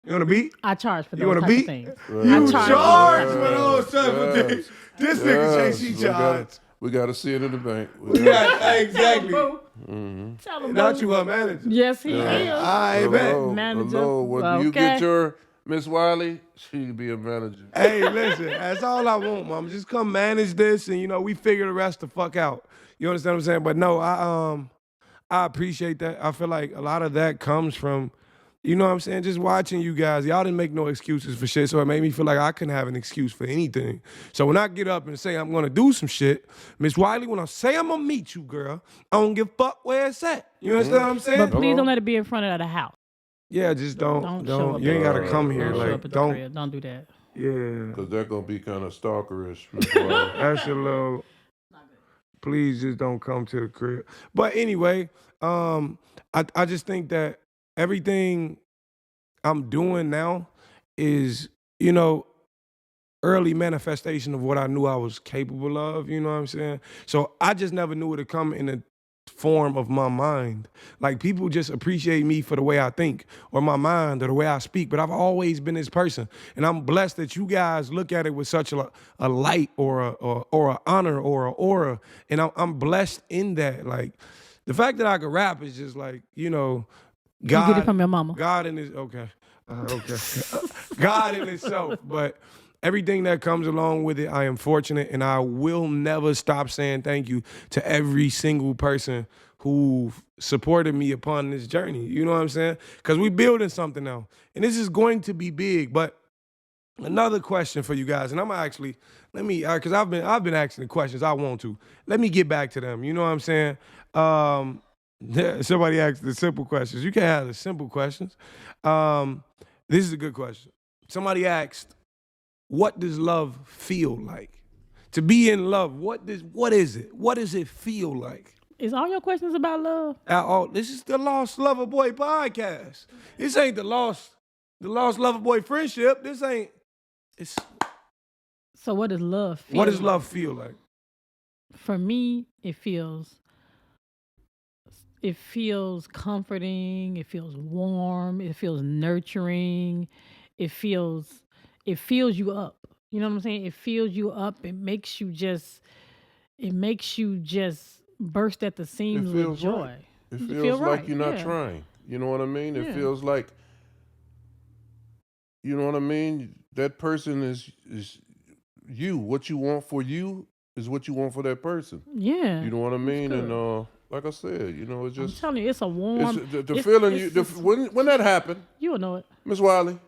You want a beat? I charge for You those want a type of beat? things. You charge charge for those type of things. This nigga says he charge. We got to see it in the bank. Exactly. Tell him, Not boo. you, her manager. Yes, he is. I bet. Manager. Hello. When you get your Miss Wiley, she'll be a manager. Hey, listen, that's all I want, mom. Just come manage this, and we figure the rest the fuck out. You understand what I'm saying? But no, I appreciate that. I feel like a lot of that comes from, you know what I'm saying, just watching you guys. Y'all didn't make no excuses for shit, so it made me feel like I couldn't have an excuse for anything. So when I get up and say I'm gonna do some shit, Miss Wiley, when I say I'm gonna meet you, girl, I don't give a fuck where it's at. You understand what I'm saying? But please don't let it be in front of the house. Yeah, just don't. Show up You ain't at gotta come here. Don't show Like, up at the don't. crib. Don't do that. Yeah. Because they're going to be kind of stalkerish. Miss Wiley. That's a little. Please just don't come to the crib. But anyway, I just think that everything I'm doing now is, early manifestation of what I knew I was capable of. You know what I'm saying? So I just never knew it would come in a form of my mind. Like, people just appreciate me for the way I think or my mind or the way I speak, but I've always been this person, and I'm blessed that you guys look at it with such a light or a honor or an aura, and I'm blessed in that. Like, the fact that I can rap is just like, God. You get it from your mama. God in his okay. God in itself, but everything that comes along with it, I am fortunate, and I will never stop saying thank you to every single person who supported me upon this journey. You know what I'm saying? Because we're building something now, and this is going to be big. But another question for you guys, and I'm actually because I've been asking the questions I want to. Let me get back to them. You know what I'm saying? Somebody asked the simple questions. You can have the simple questions. This is a good question. Somebody asked, what does love feel like? To be in love, what is it? What does it feel like? Is all your questions about love? This is the Lost Loverboy Podcast. This ain't the Lost Loverboy Friendship. So what does love feel What does love feel like? For me, it feels comforting, it feels warm, it feels nurturing, it fills you up. You know what I'm saying? It fills you up. It makes you just burst at the seams with joy. Right. It feels like you're not trying. You know what I mean? It feels like, you know what I mean? That person is you. What you want for you is what you want for that person. Yeah. You know what I mean? And like I said, it's just. I'm telling you, it's a warm. When that happened. You'll know it, Miss Wiley.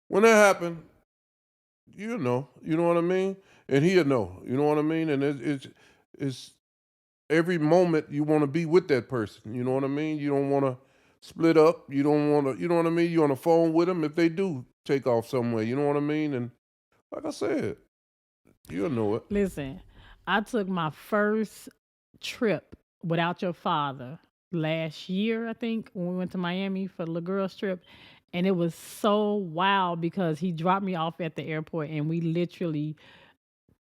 When that happened, you know what I mean? And he'll know, you know what I mean? And it's every moment you want to be with that person, you know what I mean? You don't want to split up, you don't want to, you know what I mean? You're on the phone with them if they do take off somewhere, you know what I mean? And like I said, you'll know it. Listen, I took my first trip without your father last year, I think, when we went to Miami for the little girl's trip. And it was so wild because he dropped me off at the airport and we literally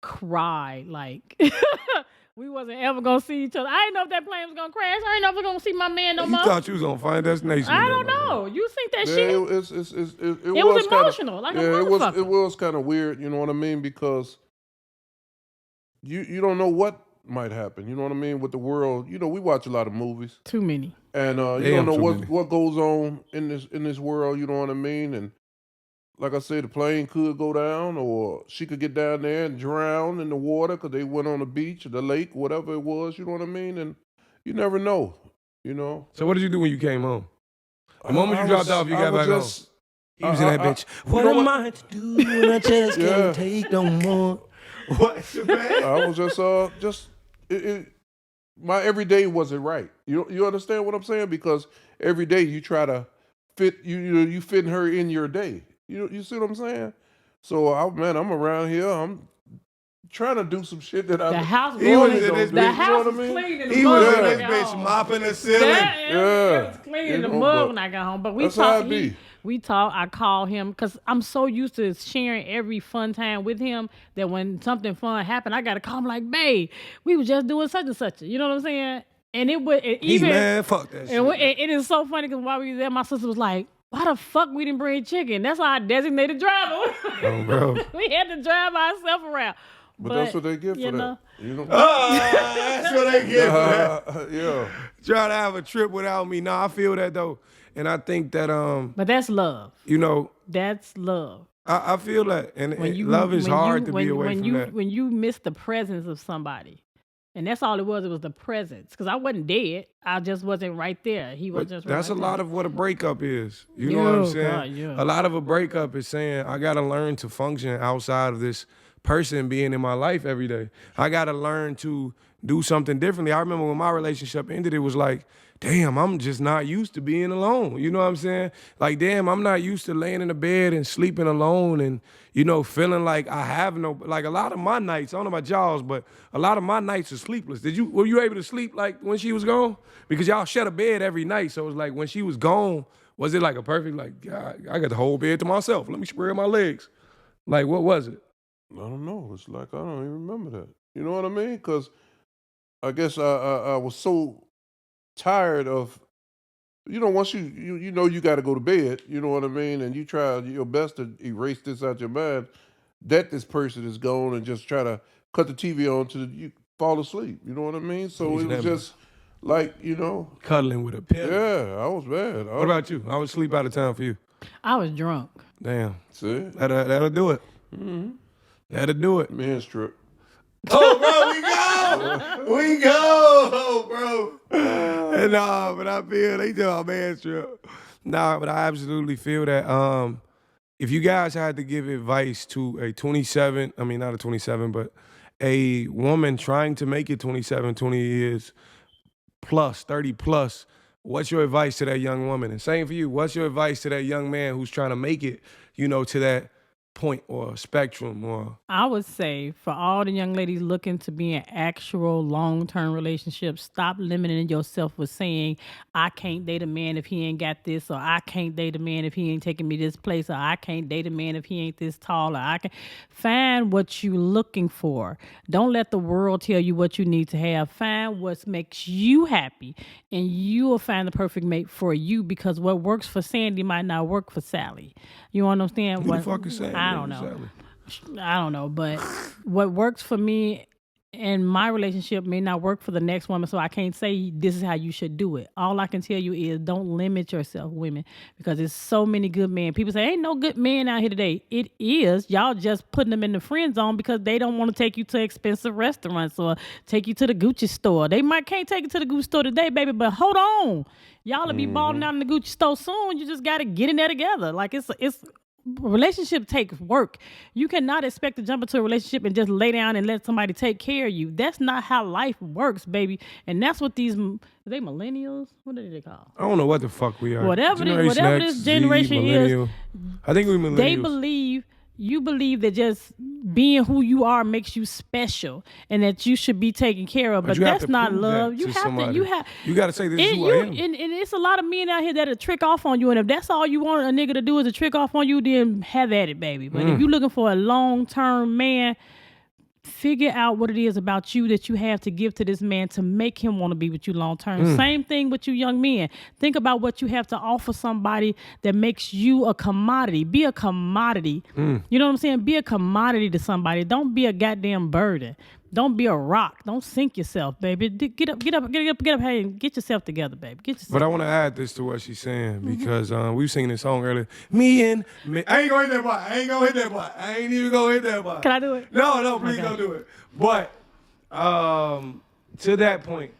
cried. Like, we wasn't ever going to see each other. I didn't know if that plane was going to crash. I didn't know if I was going to see my man no more. You thought you was going to find destination. I don't know. You think that shit? It was emotional, like a motherfucker. It was kind of weird, you know what I mean? Because you don't know what might happen, you know what I mean, with the world. You know, we watch a lot of movies. Too many. And you don't know what goes on in this world, you know what I mean? And like I said, the plane could go down, or she could get down there and drown in the water because they went on the beach or the lake, whatever it was, you know what I mean? And you never know, you know. So what did you do when you came home? The moment you dropped off, you got back home. He was in that bitch. What am I to do when I just can't take no more? What, man? I was just my everyday wasn't right. You understand what I'm saying? Because every day you try to fit you fitting her in your day. You see what I'm saying? So I'm around here. I'm trying to do some shit that The house He was was in this the bitch, house you was know what I mean? clean in the He mug was in when I this got bitch home. mopping the ceiling. It was clean in the You know, mug but when I got home. But we that's how talked. it be. We talked. I called him because I'm so used to sharing every fun time with him that when something fun happened, I got to call him like, babe, we were just doing such and such. You know what I'm saying? And it would He even. man, fuck that shit. And it is so funny because while we were there, my sister was like, why the fuck we didn't bring chicken? That's our designated driver. Oh, bro. We had to drive ourselves around. But that's what they get for that. You know? That's what they get for that. Yeah. Try to have a trip without me. Nah, I feel that though. And I think that But that's love. you know, That's love. I feel that. And love is hard to be away from that. When you miss the presence of somebody. And that's all it was the presence. Because I wasn't dead. I just wasn't right there. He was But just that's right a there. lot of what a breakup is. You know what I'm saying? God, yeah. A lot of a breakup is saying, I got to learn to function outside of this person being in my life every day. I got to learn to do something differently. I remember when my relationship ended, it was like, damn, I'm just not used to being alone. You know what I'm saying? Like, damn, I'm not used to laying in the bed and sleeping alone and, you know, feeling like I have no, like a lot of my nights, I don't know about y'all's, but a lot of my nights are sleepless. Were you able to sleep like when she was gone? Because y'all share a bed every night. So it was like when she was gone, was it like a perfect, like, God, I got the whole bed to myself. Let me spread my legs. Like, what was it? I don't know. It's like I don't even remember that. You know what I mean? Because I guess I was so tired of, you know, once you know you got to go to bed. You know what I mean? And you try your best to erase this out your mind that this person is gone and just try to cut the TV on till you fall asleep. You know what I mean? So it was just like, you know, Cuddling with a pillow. yeah, I was bad. What about you? I was sleep out of town for you. I was drunk. Damn. See? That'll do it. That'll do it. Man's trip. Oh, bro, we go, bro. Nah, but I feel they do a man trip. Nah, but I absolutely feel that. If you guys had to give advice to a 27, I mean not a 27, but a woman trying to make it 27, 20 years plus, 30 plus, what's your advice to that young woman? And same for you. What's your advice to that young man who's trying to make it, you know, to that point or spectrum or I would say for all the young ladies looking to be in actual long-term relationships, stop limiting yourself with saying, I can't date a man if he ain't got this, or I can't date a man if he ain't taking me this place, or I can't date a man if he ain't this tall, or I can find what you looking for. Don't let the world tell you what you need to have. Find what makes you happy, and you will find the perfect mate for you, because what works for Sandy might not work for Sally. You understand? who the fuck is Sandy? I don't know, but what works for me in my relationship may not work for the next woman, so I can't say this is how you should do it. All I can tell you is don't limit yourself, women, because there's so many good men. People say, ain't no good men out here today. It is. Y'all just putting them in the friend zone because they don't want to take you to expensive restaurants or take you to the Gucci store. They can't take you to the Gucci store today, baby, but hold on. Y'all will be balling out in the Gucci store soon. You just got to get in there together. Like it's relationship takes work. You cannot expect to jump into a relationship and just lay down and let somebody take care of you. That's not how life works, baby. And that's what these, are they millennials? What are they called? I don't know what the fuck we are. Whatever Generation this X, generation Z, is, millennial. I think we millennials. you believe that just being who you are makes you special and that you should be taken care of. But you have that's to not prove love. that You to have somebody. to. You got to say this is who I am. And it's a lot of men out here that'll trick off on you. And if that's all you want a nigga to do is to trick off on you, then have at it, baby. But if you're looking for a long-term man, figure out what it is about you that you have to give to this man to make him want to be with you long term. Same thing with you young men. Think about what you have to offer somebody that makes you a commodity. Be a commodity. You know what I'm saying? Be a commodity to somebody. Don't be a goddamn burden. Don't be a rock. Don't sink yourself, baby. Get up, hey, and get yourself together, baby. Get yourself. But I want to add this to what she's saying because we were singing this song earlier. Me. I ain't gonna hit that part. I ain't gonna hit that part. I ain't even gonna hit that part. Can I do it? No, please don't do it. But to that point,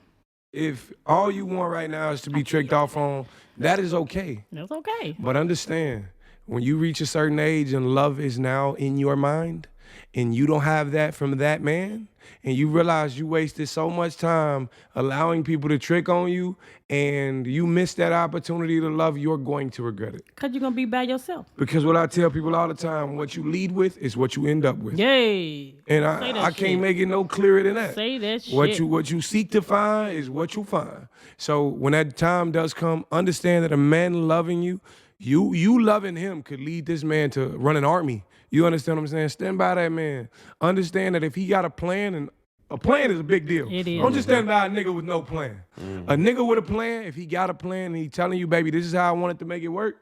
if all you want right now is to be tricked off on, that is okay. That's okay. But understand, when you reach a certain age and love is now in your mind, and you don't have that from that man, and you realize you wasted so much time allowing people to trick on you, and you missed that opportunity to love, you're going to regret it. Because you're going to be by yourself. Because what I tell people all the time, what you lead with is what you end up with. Yay. And Say that I shit. can't make it no clearer than that. Say that shit. What you seek to find is what you find. So when that time does come, understand that a man loving you, you loving him could lead this man to run an army. You understand what I'm saying? Stand by that man. Understand that if he got a plan, and a plan is a big deal. It is. Don't just stand by a nigga with no plan. A nigga with a plan, if he got a plan and he telling you, baby, this is how I wanted to make it work,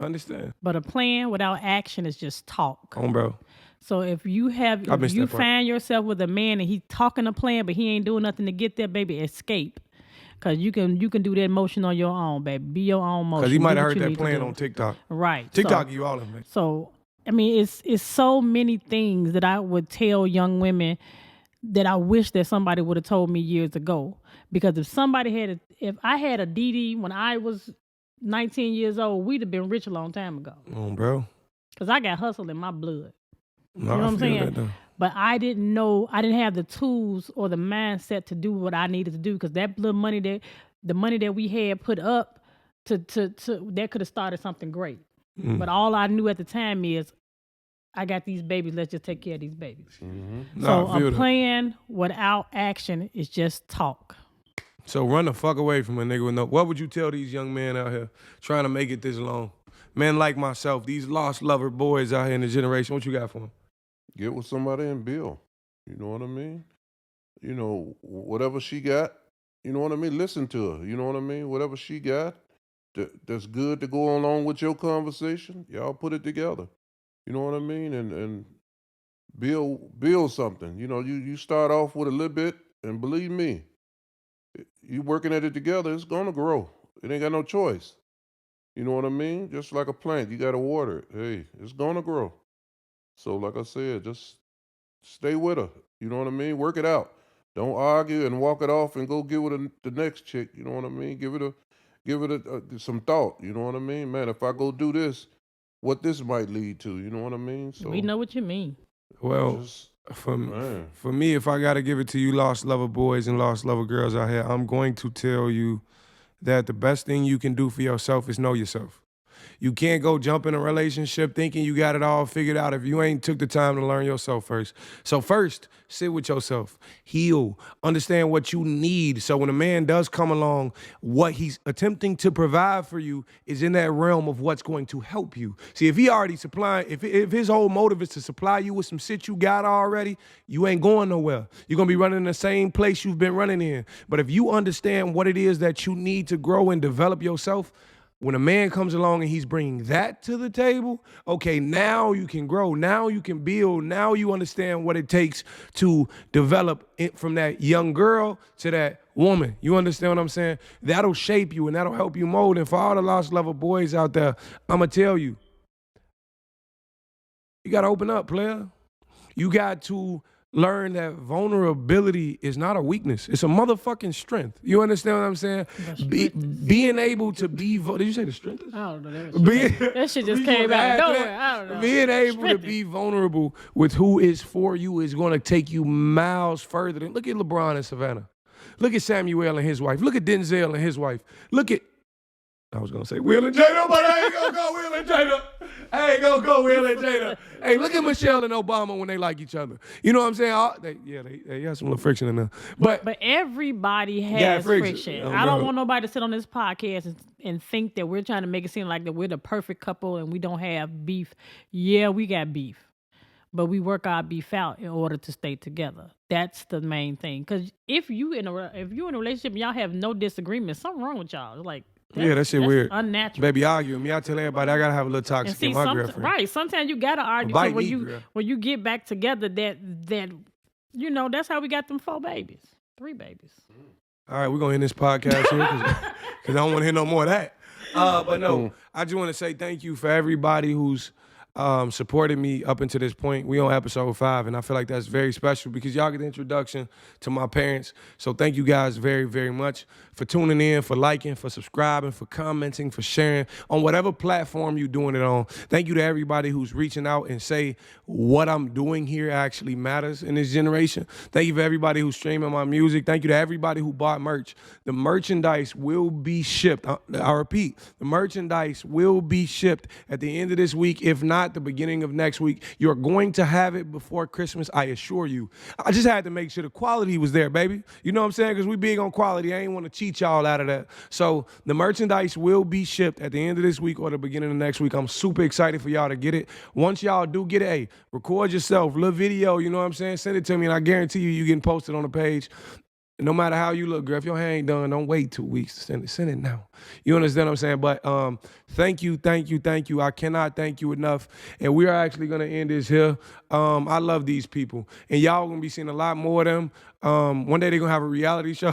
understand. But a plan without action is just talk. Come on, bro. So if you find yourself with a man and he's talking a plan, but he ain't doing nothing to get there, baby, escape. Cause you can do that motion on your own, baby. Be your own motion. Because he might Do have what heard you that need to plan do. on TikTok. Right. TikTok, you all of it. So I mean, it's so many things that I would tell young women that I wish that somebody would have told me years ago. Because if I had a DD when I was 19 years old, we'd have been rich a long time ago. Come on, bro. Because I got hustle in my blood. No, You know what I'm I feel saying? that, though. But I didn't have the tools or the mindset to do what I needed to do. Because that little money the money that we had put up to that could have started something great. But all I knew at the time is I got these babies. Let's just take care of these babies. No, So I feel a that. plan without action is just talk. So run the fuck away from a nigga with no. What would you tell these young men out here trying to make it this long? Men like myself, these lost lover boys out here in the generation. What you got for them? Get with somebody and build. You know what I mean? You know, whatever she got, you know what I mean? Listen to her. You know what I mean? Whatever she got that's good to go along with your conversation, y'all put it together. You know what I mean? And build something. You know, you start off with a little bit, and believe me, you working at it together, it's gonna grow. It ain't got no choice. You know what I mean? Just like a plant, you gotta water it. Hey, it's gonna grow. So like I said, just stay with her. You know what I mean? Work it out. Don't argue and walk it off and go get with the next chick. You know what I mean? Give it some thought. You know what I mean? Man, if I go do this, what this might lead to. You know what I mean? So We know what you mean. Well, just, for man. me, if I got to give it to you lost lover boys and lost lover girls out here, I'm going to tell you that the best thing you can do for yourself is know yourself. You can't go jump in a relationship thinking you got it all figured out if you ain't took the time to learn yourself first. So first, sit with yourself, heal, understand what you need. So when a man does come along, what he's attempting to provide for you is in that realm of what's going to help you. See, if he already supplying, if his whole motive is to supply you with some shit you got already, you ain't going nowhere. You're going to be running in the same place you've been running in. But if you understand what it is that you need to grow and develop yourself, when a man comes along and he's bringing that to the table, okay, now you can grow, now you can build, now you understand what it takes to develop it from that young girl to that woman. You understand what I'm saying? That'll shape you and that'll help you mold. And for all the lost lover boys out there, I'm going to tell you, you got to open up, player. You got to learn that vulnerability is not a weakness. It's a motherfucking strength. You understand what I'm saying? Being able to be, did you say the strength? I don't know. That shit just came out of nowhere. I don't know. Being able to be vulnerable with who is for you is going to take you miles further than, look at LeBron and Savannah. Look at Samuel and his wife. Look at Denzel and his wife. Look at, I was going to say Will and Jada, but I ain't going to go Will and Jada. I ain't going to go Will and Jada. Hey, look at Michelle and Obama when they like each other. You know what I'm saying? They have some little friction in there. But everybody has Yeah, friction. friction. Oh, I don't bro. want nobody to sit on this podcast and think that we're trying to make it seem like that we're the perfect couple and we don't have beef. Yeah, we got beef. But we work our beef out in order to stay together. That's the main thing. Because if you in a relationship and y'all have no disagreement, something wrong with y'all. Like, that shit weird. Unnatural. Baby arguing. Me, I tell everybody I gotta have a little toxic in my girlfriend. Right. Sometimes you gotta argue. Bite So me, when you get back together, that you know, that's how we got them 4 babies, 3 babies. All right, we're gonna end this podcast here because I don't want to hear no more of that. But no, I just want to say thank you for everybody who's supported me up until this point. We on episode 5, and I feel like that's very special because y'all get the introduction to my parents. So thank you guys very, very much for tuning in, for liking, for subscribing, for commenting, for sharing on whatever platform you're doing it on. Thank you to everybody who's reaching out and say what I'm doing here actually matters in this generation. Thank you for everybody who's streaming my music. Thank you to everybody who bought merch. The merchandise will be shipped. I repeat, the merchandise will be shipped at the end of this week, if not the beginning of next week. You're going to have it before Christmas, I assure you. I just had to make sure the quality was there, baby. You know what I'm saying? Because we big on quality. I ain't want to cheat y'all out of that. So the merchandise will be shipped at the end of this week or the beginning of next week. I'm super excited for y'all to get it. Once y'all do get it, hey, record yourself, little video, you know what I'm saying? Send it to me, and I guarantee you getting posted on the page. No matter how you look, girl, if your hair ain't done, don't wait 2 weeks to send it. Send it now. You understand what I'm saying? But thank you. I cannot thank you enough. And we are actually going to end this here. I love these people. And y'all going to be seeing a lot more of them. One day they're going to have a reality show.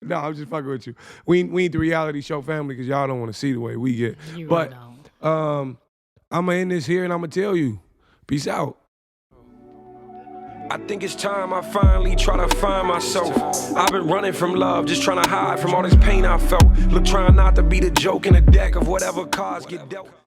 No, I'm just fucking with you. We ain't the reality show family because y'all don't want to see the way we get. But I'm going to end this here and I'm going to tell you. Peace out. I think it's time I finally try to find myself. I've been running from love, just trying to hide from all this pain I felt. Look, trying not to be the joke in the deck of whatever cards get dealt.